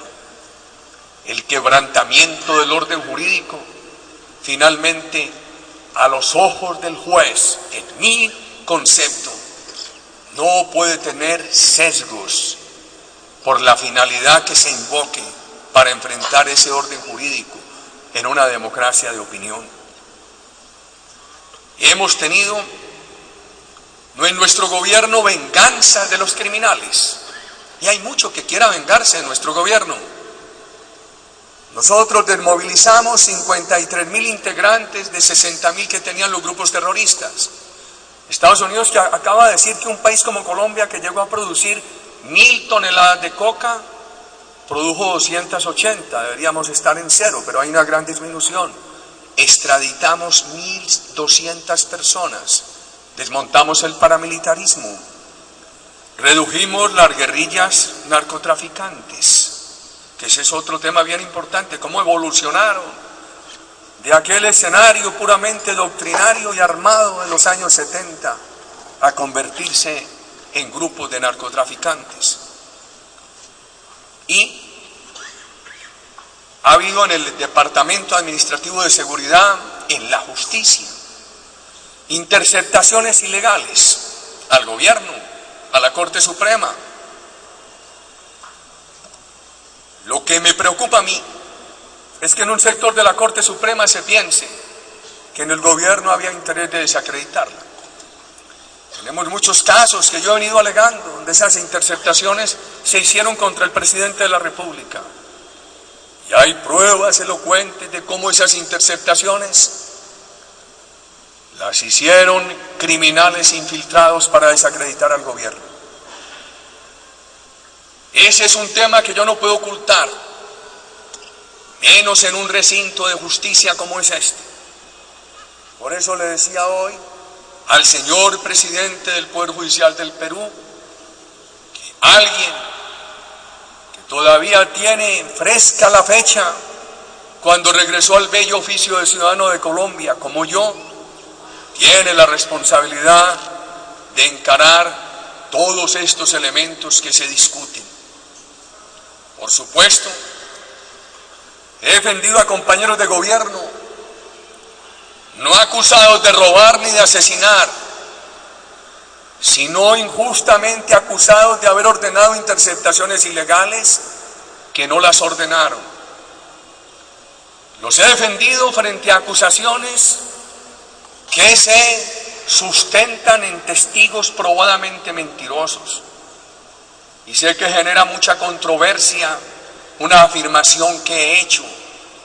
S3: El quebrantamiento del orden jurídico, finalmente, a los ojos del juez, en mi concepto, no puede tener sesgos por la finalidad que se invoque para enfrentar ese orden jurídico en una democracia de opinión. Hemos tenido, no en nuestro gobierno, venganza de los criminales, y hay mucho que quiera vengarse de nuestro gobierno. Nosotros desmovilizamos 53.000 integrantes de 60.000 que tenían los grupos terroristas. Estados Unidos, que acaba de decir que un país como Colombia, que llegó a producir 1.000 toneladas de coca, produjo 280, deberíamos estar en cero, pero hay una gran disminución. Extraditamos 1.200 personas, desmontamos el paramilitarismo, redujimos las guerrillas narcotraficantes, que ese es otro tema bien importante, cómo evolucionaron de aquel escenario puramente doctrinario y armado de los años 70 a convertirse en grupos de narcotraficantes. Y ha habido en el Departamento Administrativo de Seguridad, en la justicia, interceptaciones ilegales al gobierno, a la Corte Suprema. Lo que me preocupa a mí es que en un sector de la Corte Suprema se piense que en el gobierno había interés de desacreditarla. Tenemos muchos casos que yo he venido alegando, donde esas interceptaciones se hicieron contra el presidente de la República. Y hay pruebas elocuentes de cómo esas interceptaciones las hicieron criminales infiltrados para desacreditar al gobierno. Ese es un tema que yo no puedo ocultar, menos en un recinto de justicia como es este. Por eso le decía hoy al señor presidente del Poder Judicial del Perú que alguien que todavía tiene fresca la fecha cuando regresó al bello oficio de ciudadano de Colombia, como yo, tiene la responsabilidad de encarar todos estos elementos que se discuten. Por supuesto, he defendido a compañeros de gobierno, no acusados de robar ni de asesinar, sino injustamente acusados de haber ordenado interceptaciones ilegales que no las ordenaron. Los he defendido frente a acusaciones que se sustentan en testigos probadamente mentirosos. Y sé que genera mucha controversia una afirmación que he hecho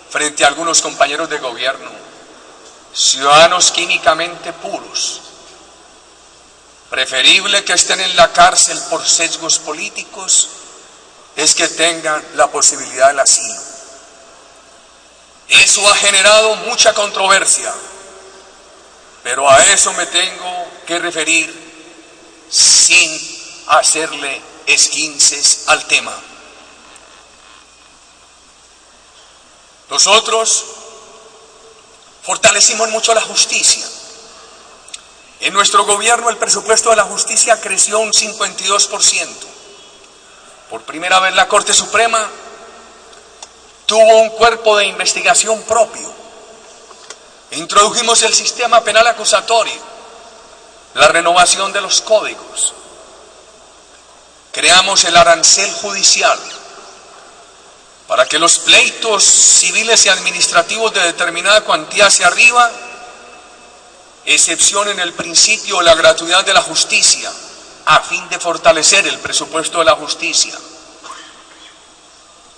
S3: frente a algunos compañeros de gobierno, ciudadanos químicamente puros. Preferible que estén en la cárcel por sesgos políticos es que tengan la posibilidad del asilo. Eso ha generado mucha controversia, pero a eso me tengo que referir sin hacerle esquinces al tema. Nosotros fortalecimos mucho la justicia. En nuestro gobierno el presupuesto de la justicia creció un 52%. Por primera vez la Corte Suprema tuvo un cuerpo de investigación propio. Introdujimos el sistema penal acusatorio, la renovación de los códigos. Creamos el arancel judicial para que los pleitos civiles y administrativos de determinada cuantía hacia arriba excepcionen el principio de la gratuidad de la justicia a fin de fortalecer el presupuesto de la justicia.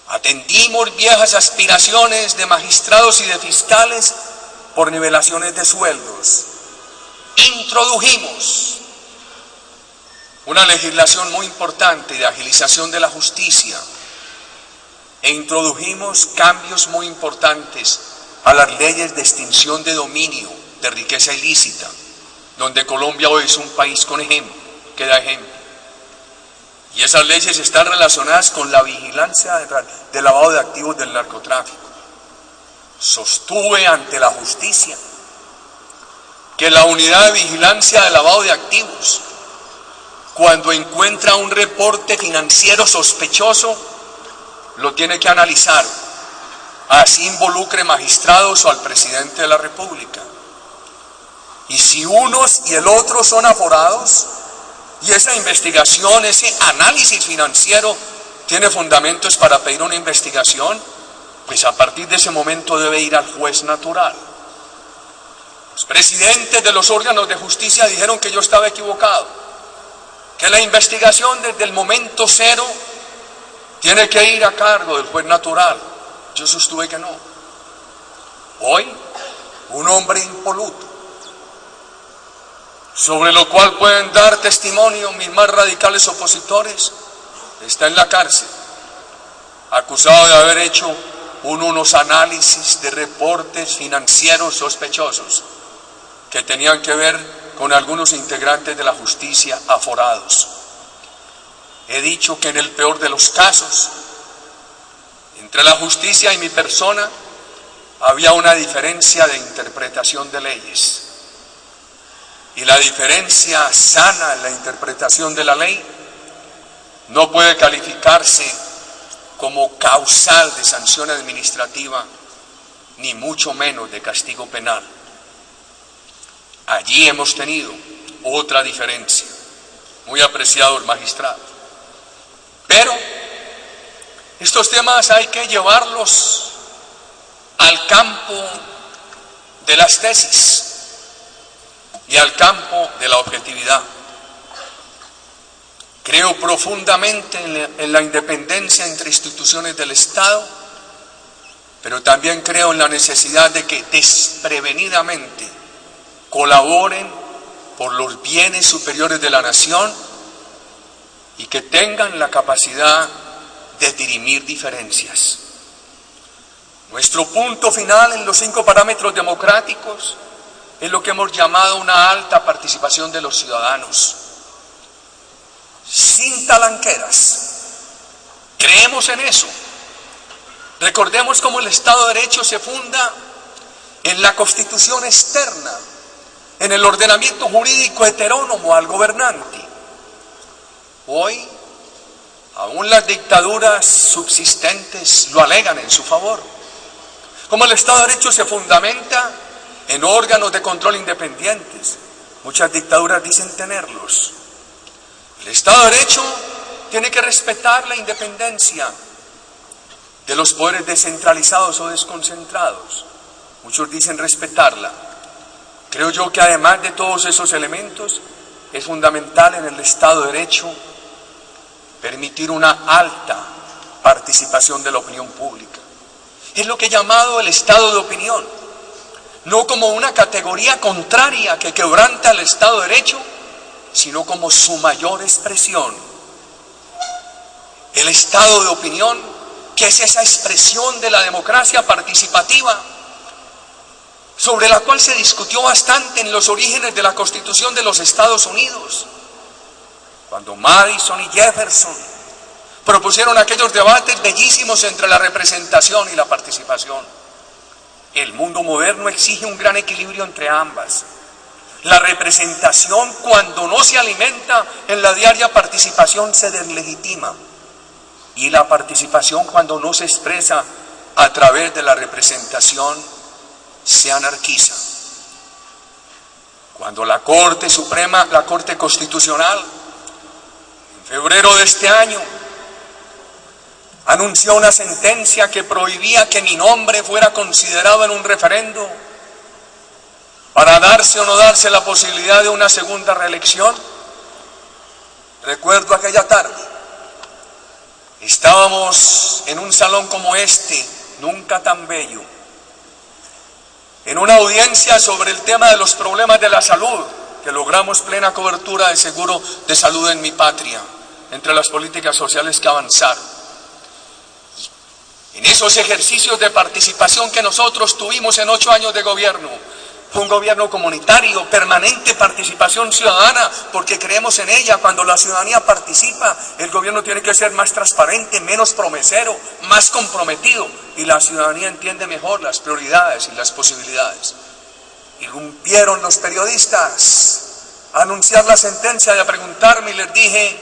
S3: Atendimos viejas aspiraciones de magistrados y de fiscales por nivelaciones de sueldos. Introdujimos una legislación muy importante de agilización de la justicia e introdujimos cambios muy importantes a las leyes de extinción de dominio de riqueza ilícita, donde Colombia hoy es un país con ejemplo, que da ejemplo. Y esas leyes están relacionadas con la vigilancia del lavado de activos del narcotráfico. Sostuve ante la justicia que la unidad de vigilancia del lavado de activos, cuando encuentra un reporte financiero sospechoso, lo tiene que analizar, así involucre magistrados o al presidente de la República. Y si unos y el otro son aforados, y esa investigación, ese análisis financiero tiene fundamentos para pedir una investigación, pues a partir de ese momento debe ir al juez natural. Los presidentes de los órganos de justicia dijeron que yo estaba equivocado, que la investigación desde el momento cero tiene que ir a cargo del juez natural. Yo sostuve que no. Hoy, un hombre impoluto, sobre lo cual pueden dar testimonio mis más radicales opositores, está en la cárcel, acusado de haber hecho unos análisis de reportes financieros sospechosos que tenían que ver con algunos integrantes de la justicia aforados. He dicho que en el peor de los casos, entre la justicia y mi persona, había una diferencia de interpretación de leyes. Y la diferencia sana en la interpretación de la ley no puede calificarse como causal de sanción administrativa, ni mucho menos de castigo penal. Allí hemos tenido otra diferencia, muy apreciado el magistrado. Pero estos temas hay que llevarlos al campo de las tesis y al campo de la objetividad. Creo profundamente en la independencia entre instituciones del Estado, pero también creo en la necesidad de que desprevenidamente colaboren por los bienes superiores de la nación y que tengan la capacidad de dirimir diferencias. Nuestro punto final en los 5 parámetros democráticos es lo que hemos llamado una alta participación de los ciudadanos, sin talanqueras. Creemos en eso. Recordemos cómo el Estado de Derecho se funda en la Constitución externa, en el ordenamiento jurídico heterónomo al gobernante. Hoy, aún las dictaduras subsistentes lo alegan en su favor. Como el Estado de Derecho se fundamenta en órganos de control independientes. Muchas dictaduras dicen tenerlos. El Estado de Derecho tiene que respetar la independencia de los poderes descentralizados o desconcentrados. Muchos dicen respetarla. Creo yo que además de todos esos elementos, es fundamental en el Estado de Derecho permitir una alta participación de la opinión pública. Es lo que he llamado el Estado de opinión, no como una categoría contraria que quebranta el Estado de Derecho, sino como su mayor expresión. El Estado de opinión, que es esa expresión de la democracia participativa, sobre la cual se discutió bastante en los orígenes de la Constitución de los Estados Unidos, cuando Madison y Jefferson propusieron aquellos debates bellísimos entre la representación y la participación. El mundo moderno exige un gran equilibrio entre ambas. La representación, cuando no se alimenta en la diaria participación, se deslegitima, y la participación, cuando no se expresa a través de la representación, se anarquiza. Cuando la Corte Suprema, la Corte Constitucional, en febrero de este año, anunció una sentencia que prohibía que mi nombre fuera considerado en un referendo para darse o no darse la posibilidad de una segunda reelección, recuerdo aquella tarde, estábamos en un salón como este, nunca tan bello, en una audiencia sobre el tema de los problemas de la salud, que logramos plena cobertura de seguro de salud en mi patria, entre las políticas sociales que avanzaron. En esos ejercicios de participación que nosotros tuvimos en 8 años de gobierno, fue un gobierno comunitario, permanente participación ciudadana, porque creemos en ella. Cuando la ciudadanía participa, el gobierno tiene que ser más transparente, menos promesero, más comprometido, y la ciudadanía entiende mejor las prioridades y las posibilidades. Irrumpieron los periodistas a anunciar la sentencia y a preguntarme, y les dije,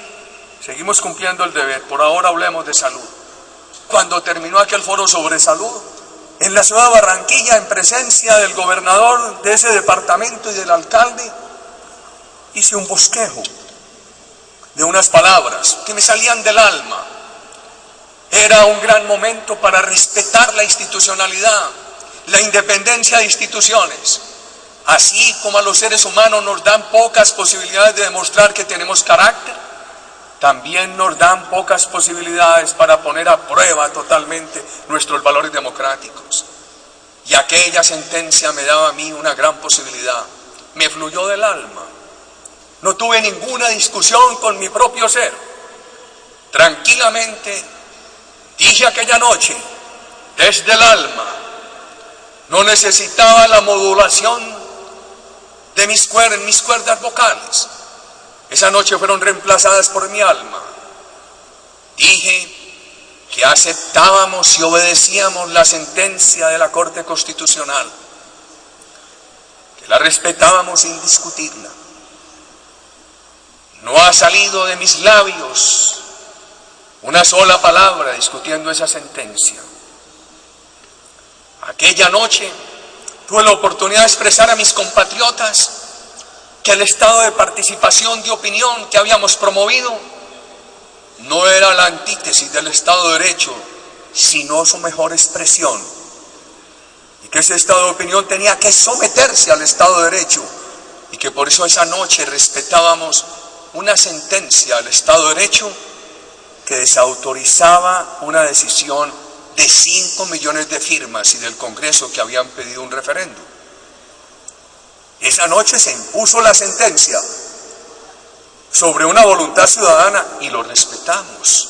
S3: seguimos cumpliendo el deber, por ahora hablemos de salud. Cuando terminó aquel foro sobre salud, en la ciudad de Barranquilla, en presencia del gobernador de ese departamento y del alcalde, hice un bosquejo de unas palabras que me salían del alma. Era un gran momento para respetar la institucionalidad, la independencia de instituciones, así como a los seres humanos nos dan pocas posibilidades de demostrar que tenemos carácter. También nos dan pocas posibilidades para poner a prueba totalmente nuestros valores democráticos. Y aquella sentencia me daba a mí una gran posibilidad. Me fluyó del alma. No tuve ninguna discusión con mi propio ser. Tranquilamente dije aquella noche, desde el alma, no necesitaba la modulación de mis cuerdas vocales. Esa noche fueron reemplazadas por mi alma. Dije, que aceptábamos y obedecíamos la sentencia de la Corte Constitucional, que la respetábamos sin discutirla. No ha salido de mis labios una sola palabra discutiendo esa sentencia. Aquella noche tuve la oportunidad de expresar a mis compatriotas que el estado de participación de opinión que habíamos promovido no era la antítesis del Estado de Derecho, sino su mejor expresión, y que ese estado de opinión tenía que someterse al Estado de Derecho, y que por eso esa noche respetábamos una sentencia del Estado de Derecho que desautorizaba una decisión de 5 millones de firmas y del Congreso que habían pedido un referéndum. Esa noche se impuso la sentencia sobre una voluntad ciudadana y lo respetamos.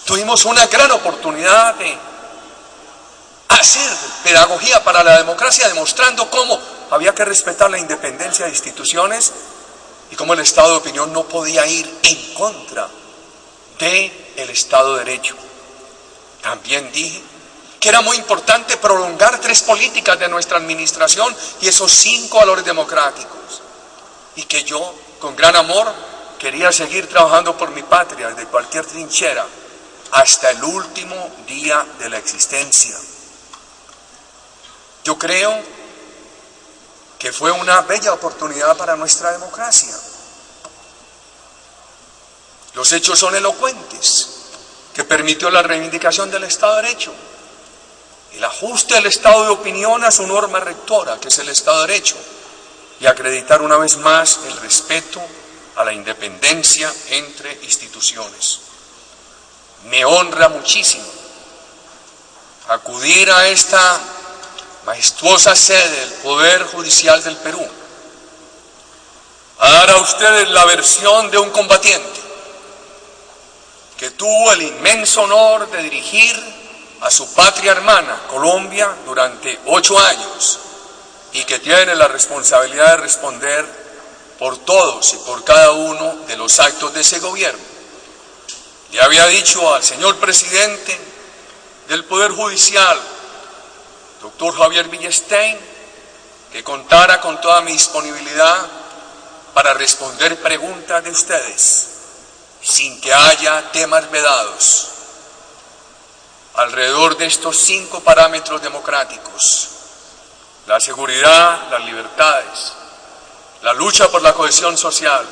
S3: Tuvimos una gran oportunidad de hacer pedagogía para la democracia, demostrando cómo había que respetar la independencia de instituciones y cómo el Estado de opinión no podía ir en contra del Estado de Derecho. También dije que era muy importante prolongar 3 políticas de nuestra administración y esos 5 valores democráticos, y que yo, con gran amor, quería seguir trabajando por mi patria desde cualquier trinchera hasta el último día de la existencia. Yo creo que fue una bella oportunidad para nuestra democracia. Los hechos son elocuentes, que permitió la reivindicación del Estado de Derecho, el ajuste del Estado de opinión a su norma rectora, que es el Estado de Derecho, y acreditar una vez más el respeto a la independencia entre instituciones. Me honra muchísimo acudir a esta majestuosa sede del Poder Judicial del Perú, a dar a ustedes la versión de un combatiente que tuvo el inmenso honor de dirigir a su patria hermana, Colombia, durante 8 años, y que tiene la responsabilidad de responder por todos y por cada uno de los actos de ese gobierno. Le había dicho al señor presidente del Poder Judicial, doctor Javier Villestein, que contara con toda mi disponibilidad para responder preguntas de ustedes, sin que haya temas vedados, alrededor de estos 5 parámetros democráticos: la seguridad, las libertades, la lucha por la cohesión social,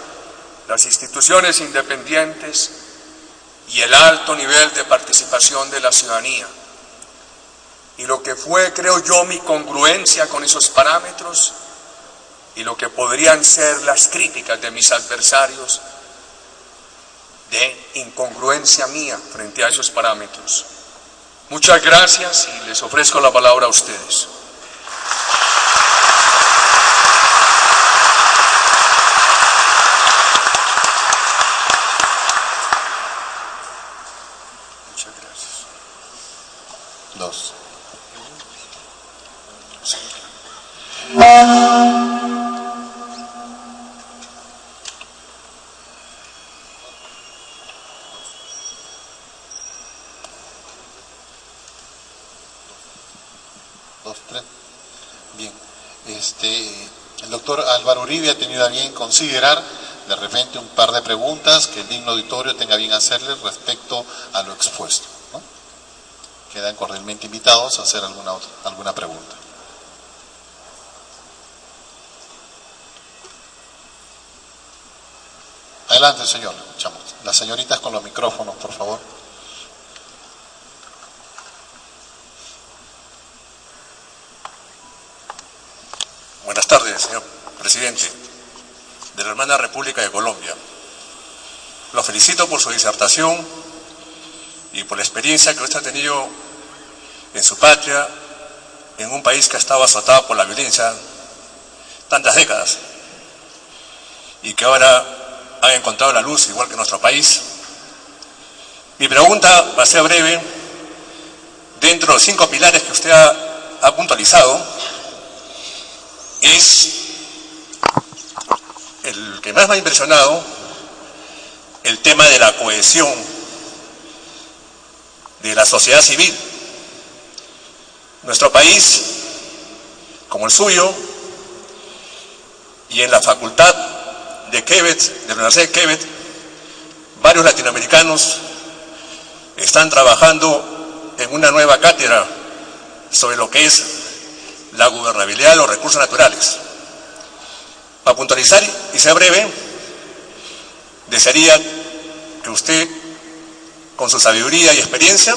S3: las instituciones independientes y el alto nivel de participación de la ciudadanía. Y lo que fue, creo yo, mi congruencia con esos parámetros y lo que podrían ser las críticas de mis adversarios de incongruencia mía frente a esos parámetros. Muchas gracias y les ofrezco la palabra a ustedes. Muchas gracias.
S2: 2. Bien, el doctor Álvaro Uribe ha tenido a bien considerar de repente un par de preguntas que el digno auditorio tenga bien hacerle respecto a lo expuesto, ¿no? Quedan cordialmente invitados a hacer alguna pregunta. Adelante, señor, escuchamos. Las señoritas con los micrófonos, por favor.
S4: Buenas tardes, señor presidente de la hermana República de Colombia. Lo felicito por su disertación y por la experiencia que usted ha tenido en su patria, en un país que ha estado azotado por la violencia tantas décadas y que ahora ha encontrado la luz igual que nuestro país. Mi pregunta va a ser breve. Dentro de los 5 pilares que usted ha puntualizado, es el que más me ha impresionado, el tema de la cohesión de la sociedad civil. Nuestro país, como el suyo, y en la facultad de Quebec, de la Universidad de Quebec, varios latinoamericanos están trabajando en una nueva cátedra sobre lo que es la gobernabilidad de los recursos naturales. Para puntualizar y ser breve, desearía que usted, con su sabiduría y experiencia,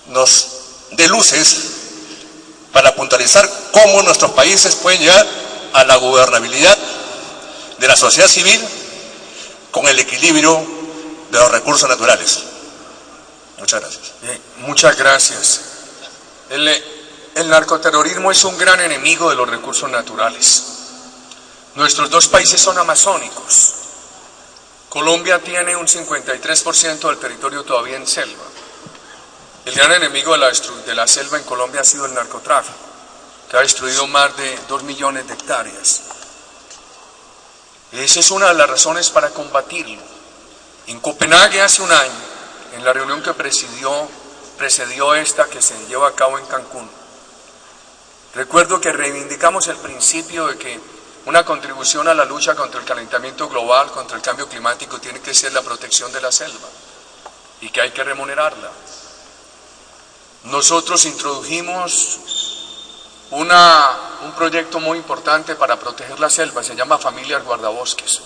S4: nos dé luces para puntualizar cómo nuestros países pueden llegar a la gobernabilidad de la sociedad civil con el equilibrio de los recursos naturales. Muchas gracias.
S3: Bien, muchas gracias. El narcoterrorismo es un gran enemigo de los recursos naturales. Nuestros dos países son amazónicos. Colombia tiene un 53% del territorio todavía en selva. El gran enemigo de la selva en Colombia ha sido el narcotráfico, que ha destruido más de 2 millones de hectáreas. Esa es una de las razones para combatirlo. En Copenhague hace un año, en la reunión que precedió esta que se lleva a cabo en Cancún, recuerdo que reivindicamos el principio de que una contribución a la lucha contra el calentamiento global, contra el cambio climático, tiene que ser la protección de la selva y que hay que remunerarla. Nosotros introdujimos un proyecto muy importante para proteger la selva, se llama Familias Guardabosques.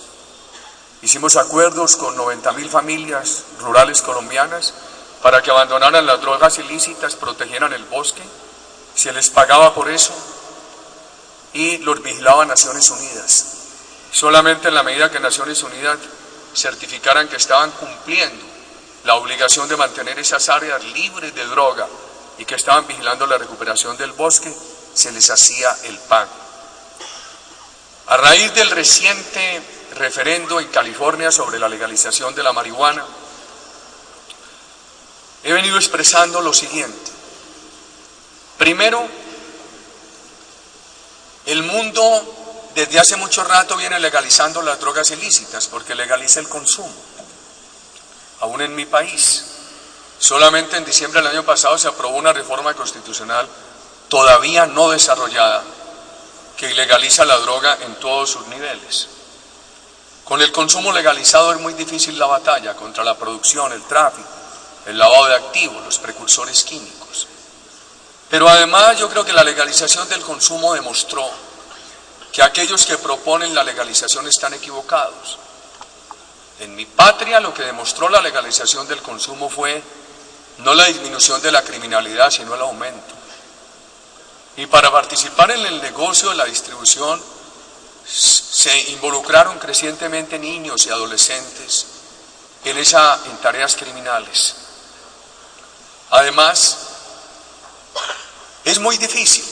S3: Hicimos acuerdos con 90.000 familias rurales colombianas para que abandonaran las drogas ilícitas, protegieran el bosque, se les pagaba por eso y los vigilaba Naciones Unidas. Solamente en la medida que Naciones Unidas certificaran que estaban cumpliendo la obligación de mantener esas áreas libres de droga y que estaban vigilando la recuperación del bosque, se les hacía el pago. A raíz del reciente referendo en California sobre la legalización de la marihuana, he venido expresando lo siguiente. Primero, el mundo desde hace mucho rato viene legalizando las drogas ilícitas porque legaliza el consumo. Aún en mi país, solamente en diciembre del año pasado se aprobó una reforma constitucional todavía no desarrollada que legaliza la droga en todos sus niveles. Con el consumo legalizado es muy difícil la batalla contra la producción, el tráfico, el lavado de activos, los precursores químicos. Pero además yo creo que la legalización del consumo demostró que aquellos que proponen la legalización están equivocados. En mi patria lo que demostró la legalización del consumo fue no la disminución de la criminalidad, sino el aumento. Y para participar en el negocio de la distribución se involucraron crecientemente niños y adolescentes en tareas criminales. Además, es muy difícil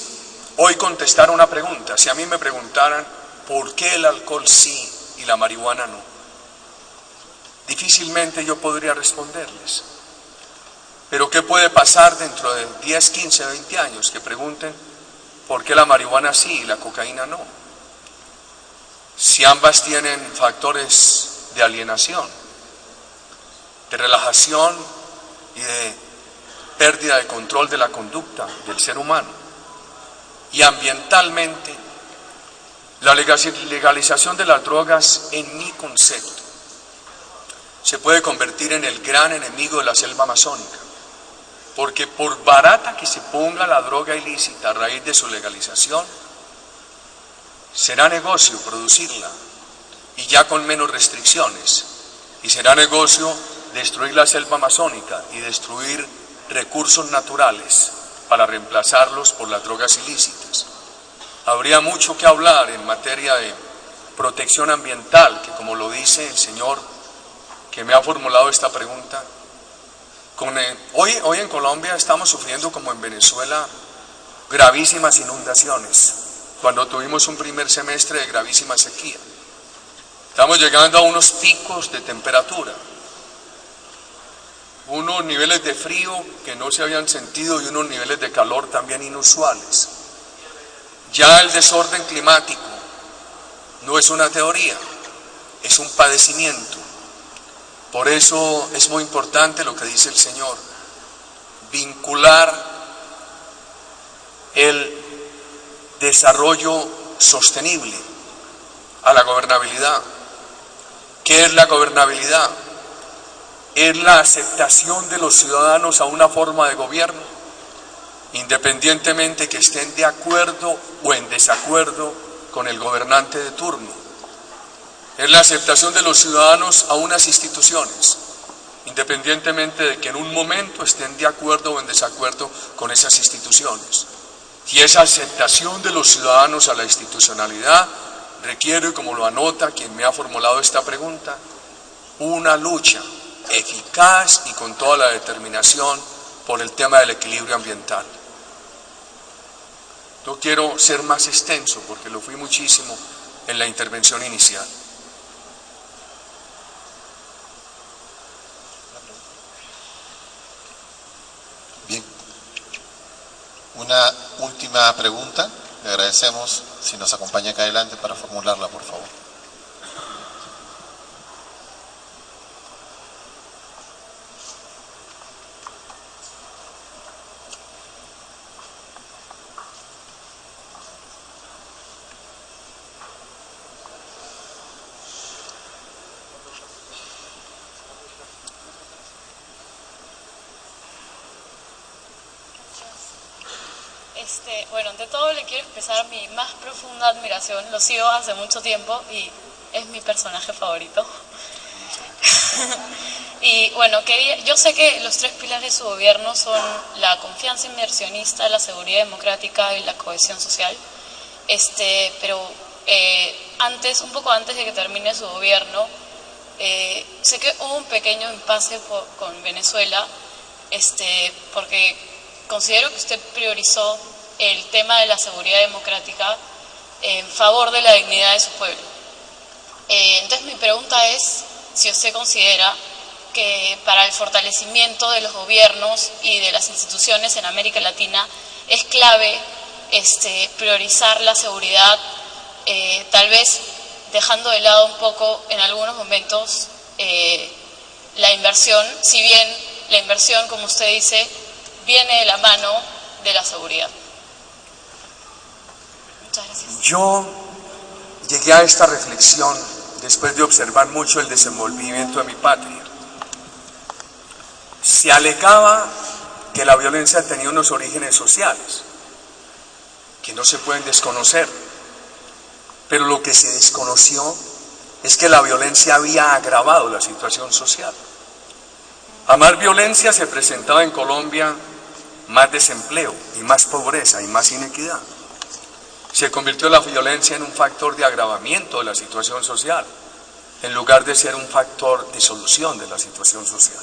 S3: hoy contestar una pregunta. Si a mí me preguntaran por qué el alcohol sí y la marihuana no, difícilmente yo podría responderles. Pero ¿qué puede pasar dentro de 10, 15, 20 años? Que pregunten por qué la marihuana sí y la cocaína no. Si ambas tienen factores de alienación, de relajación y de pérdida de control de la conducta del ser humano. Y ambientalmente, la legalización de las drogas, en mi concepto, se puede convertir en el gran enemigo de la selva amazónica. Porque por barata que se ponga la droga ilícita a raíz de su legalización, será negocio producirla y ya con menos restricciones. Y será negocio destruir la selva amazónica y destruir recursos naturales para reemplazarlos por las drogas ilícitas. Habría mucho que hablar en materia de protección ambiental, que como lo dice el señor que me ha formulado esta pregunta, hoy en Colombia estamos sufriendo, como en Venezuela, gravísimas inundaciones, cuando tuvimos un primer semestre de gravísima sequía. Estamos llegando a unos picos de temperatura, unos niveles de frío que no se habían sentido y unos niveles de calor también inusuales. Ya el desorden climático no es una teoría, es un padecimiento. Por eso es muy importante lo que dice el Señor, vincular el desarrollo sostenible a la gobernabilidad. ¿Qué es la gobernabilidad? Es la aceptación de los ciudadanos a una forma de gobierno, independientemente que estén de acuerdo o en desacuerdo con el gobernante de turno. Es la aceptación de los ciudadanos a unas instituciones, independientemente de que en un momento estén de acuerdo o en desacuerdo con esas instituciones. Y esa aceptación de los ciudadanos a la institucionalidad requiere, como lo anota quien me ha formulado esta pregunta, una lucha eficaz y con toda la determinación por el tema del equilibrio ambiental. Yo quiero ser más extenso porque lo fui muchísimo en la intervención inicial.
S2: Bien. Una última pregunta. Le agradecemos si nos acompaña acá adelante para formularla, por favor.
S5: Bueno, ante todo le quiero expresar mi más profunda admiración. Lo sigo hace mucho tiempo y es mi personaje favorito. Y bueno, yo sé que los 3 pilares de su gobierno son la confianza inversionista, la seguridad democrática y la cohesión social. Pero un poco antes de que termine su gobierno, sé que hubo un pequeño impasse con Venezuela, porque considero que usted priorizó el tema de la seguridad democrática en favor de la dignidad de su pueblo. Entonces mi pregunta es si usted considera que para el fortalecimiento de los gobiernos y de las instituciones en América Latina es clave priorizar la seguridad, tal vez dejando de lado un poco en algunos momentos la inversión, si bien la inversión, como usted dice, viene de la mano de la seguridad. Muchas gracias.
S3: Yo llegué a esta reflexión después de observar mucho el desenvolvimiento de mi patria. Se alegaba que la violencia tenía unos orígenes sociales, que no se pueden desconocer, pero lo que se desconoció es que la violencia había agravado la situación social. A más violencia se presentaba en Colombia más desempleo y más pobreza y más inequidad. Se convirtió la violencia en un factor de agravamiento de la situación social, en lugar de ser un factor de solución de la situación social.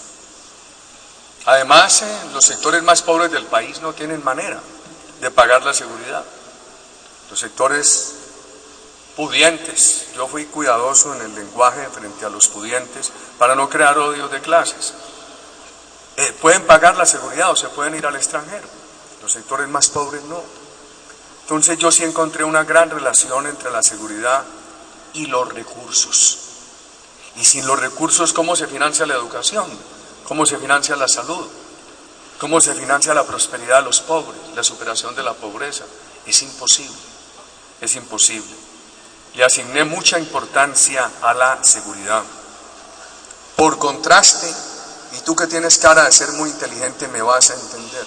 S3: Además, los sectores más pobres del país no tienen manera de pagar la seguridad. Los sectores pudientes, yo fui cuidadoso en el lenguaje frente a los pudientes para no crear odios de clases. Pueden pagar la seguridad o se pueden ir al extranjero, los sectores más pobres no. Entonces yo sí encontré una gran relación entre la seguridad y los recursos. Y sin los recursos, ¿cómo se financia la educación? ¿Cómo se financia la salud? ¿Cómo se financia la prosperidad de los pobres, la superación de la pobreza? Es imposible, es imposible. Le asigné mucha importancia a la seguridad. Por contraste, y tú que tienes cara de ser muy inteligente me vas a entender,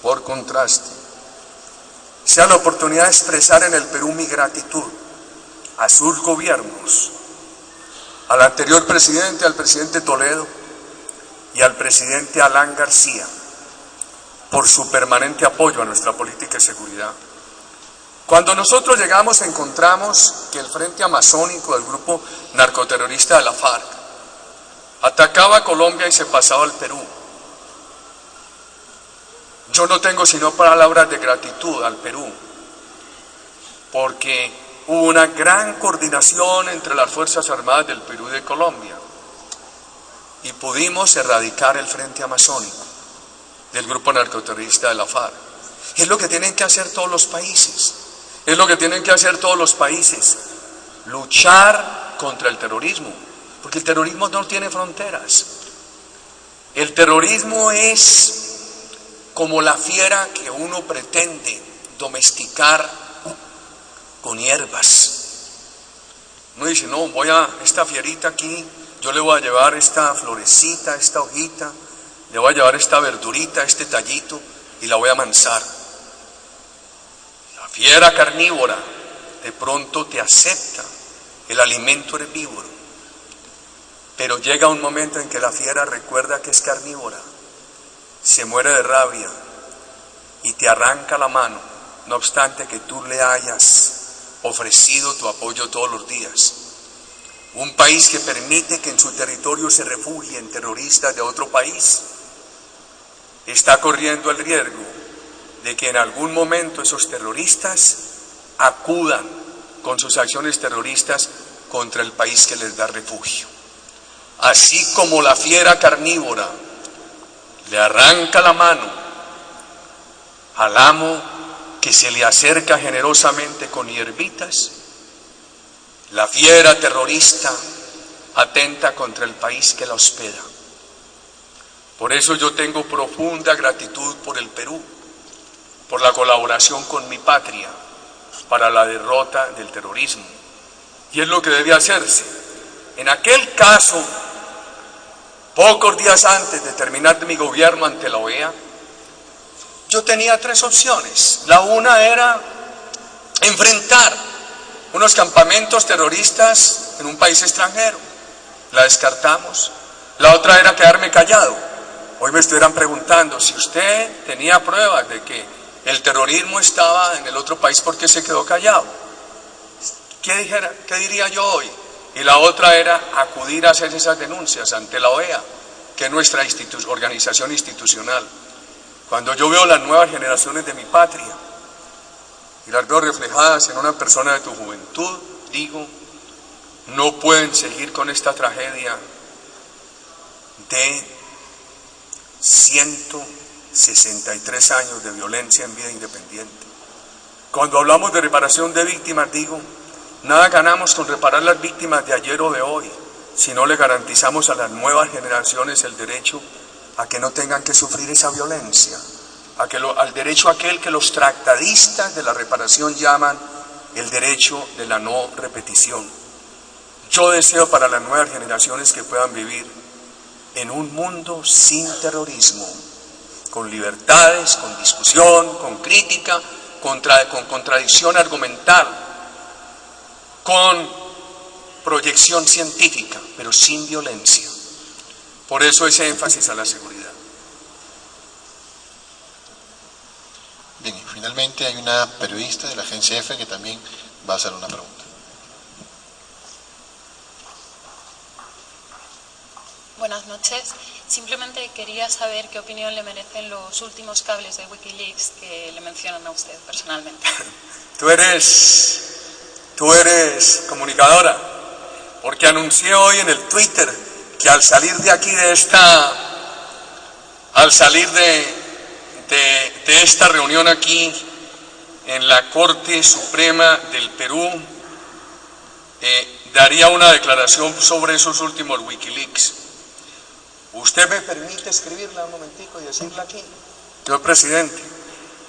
S3: por contraste, sea la oportunidad de expresar en el Perú mi gratitud a sus gobiernos, al anterior presidente, al presidente Toledo y al presidente Alan García, por su permanente apoyo a nuestra política de seguridad. Cuando nosotros llegamos encontramos que el Frente Amazónico del grupo narcoterrorista de la FARC atacaba a Colombia y se pasaba al Perú. Yo no tengo sino palabras de gratitud al Perú, porque hubo una gran coordinación entre las Fuerzas Armadas del Perú y de Colombia, y pudimos erradicar el Frente Amazónico del grupo narcoterrorista de la FARC. Es lo que tienen que hacer todos los países, es lo que tienen que hacer todos los países, luchar contra el terrorismo, porque el terrorismo no tiene fronteras. El terrorismo es como la fiera que uno pretende domesticar con hierbas. Uno dice, no, esta fierita aquí, yo le voy a llevar esta florecita, esta hojita, le voy a llevar esta verdurita, este tallito, y la voy a amansar. La fiera carnívora de pronto te acepta el alimento herbívoro, pero llega un momento en que la fiera recuerda que es carnívora, se muere de rabia y te arranca la mano, no obstante que tú le hayas ofrecido tu apoyo todos los días. Un país que permite que en su territorio se refugien terroristas de otro país está corriendo el riesgo de que en algún momento esos terroristas acudan con sus acciones terroristas contra el país que les da refugio. Así como la fiera carnívora le arranca la mano al amo que se le acerca generosamente con hierbitas, la fiera terrorista atenta contra el país que la hospeda. Por eso yo tengo profunda gratitud por el Perú, por la colaboración con mi patria para la derrota del terrorismo. Y es lo que debe hacerse. En aquel caso, pocos días antes de terminar mi gobierno ante la OEA, yo tenía tres opciones. La una era enfrentar unos campamentos terroristas en un país extranjero. La descartamos. La otra era quedarme callado. Hoy me estuvieran preguntando si usted tenía pruebas de que el terrorismo estaba en el otro país, ¿por qué se quedó callado? ¿Qué diría yo hoy? Y la otra era acudir a hacer esas denuncias ante la OEA, que es nuestra organización institucional. Cuando yo veo las nuevas generaciones de mi patria y las veo reflejadas en una persona de tu juventud, digo, no pueden seguir con esta tragedia de 163 años de violencia en vida independiente. Cuando hablamos de reparación de víctimas, digo, nada ganamos con reparar las víctimas de ayer o de hoy, si no le garantizamos a las nuevas generaciones el derecho a que no tengan que sufrir esa violencia, al derecho aquel que los tratadistas de la reparación llaman el derecho de la no repetición. Yo deseo para las nuevas generaciones que puedan vivir en un mundo sin terrorismo, con libertades, con discusión, con crítica, con contradicción argumental, con proyección científica, pero sin violencia. Por eso ese énfasis a la seguridad.
S2: Bien, y finalmente hay una periodista de la agencia EFE que también va a hacer una pregunta.
S5: Buenas noches. Simplemente quería saber qué opinión le merecen los últimos cables de Wikileaks que le mencionan a usted personalmente.
S3: Tú eres comunicadora, porque anuncié hoy en el Twitter que al salir de aquí de esta reunión aquí en la Corte Suprema del Perú, daría una declaración sobre esos últimos Wikileaks. ¿Usted me permite escribirla un momentico y decirla aquí? Señor presidente,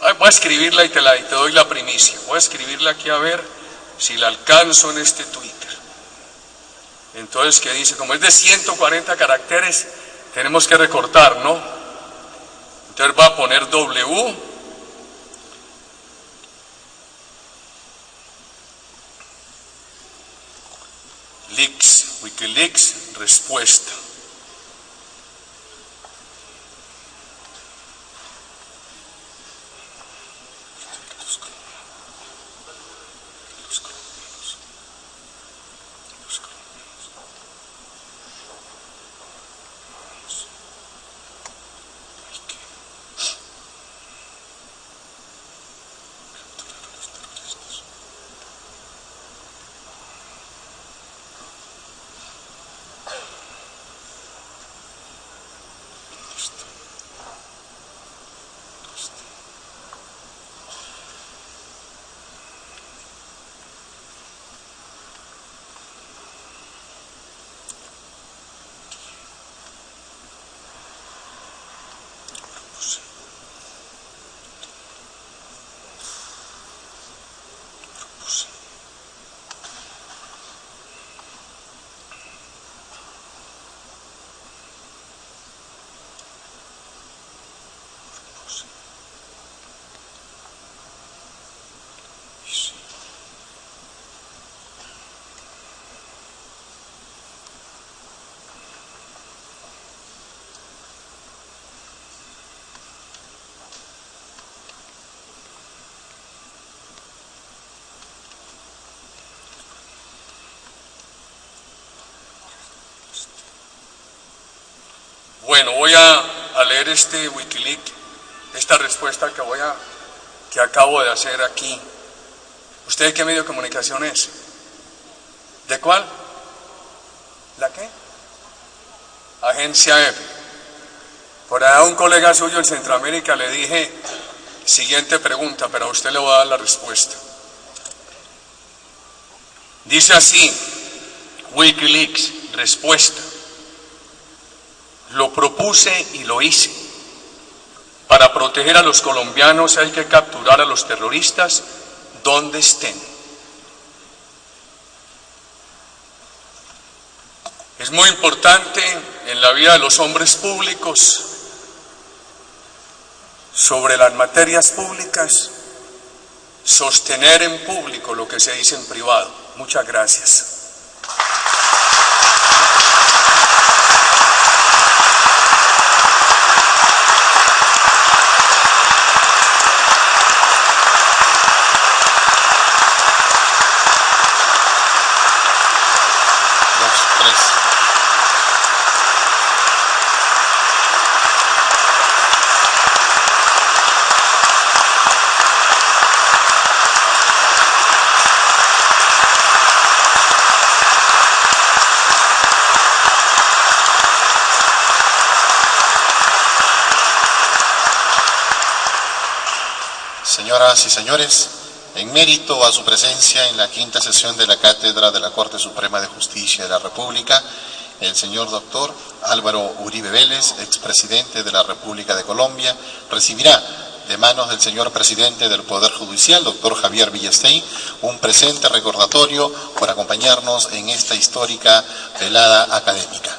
S3: voy a escribirla y te doy la primicia. Voy a escribirla aquí a ver si la alcanzo en este Twitter. Entonces, ¿qué dice? Como es de 140 caracteres, tenemos que recortar, ¿no? Entonces va a poner W. Leaks, Wikileaks, respuesta. Bueno, voy a leer este Wikileaks, esta respuesta que acabo de hacer aquí. ¿Usted de qué medio de comunicación es? ¿De cuál? ¿La qué? Agencia F. Por allá a un colega suyo en Centroamérica le dije, siguiente pregunta, pero a usted le voy a dar la respuesta. Dice así, Wikileaks, respuesta. Lo propuse y lo hice. Para proteger a los colombianos hay que capturar a los terroristas donde estén. Es muy importante en la vida de los hombres públicos, sobre las materias públicas, sostener en público lo que se dice en privado. Muchas gracias.
S2: Señoras y señores, en mérito a su presencia en la quinta sesión de la Cátedra de la Corte Suprema de Justicia de la República, el señor doctor Álvaro Uribe Vélez, expresidente de la República de Colombia, recibirá de manos del señor presidente del Poder Judicial, doctor Javier Villestein, un presente recordatorio por acompañarnos en esta histórica velada académica.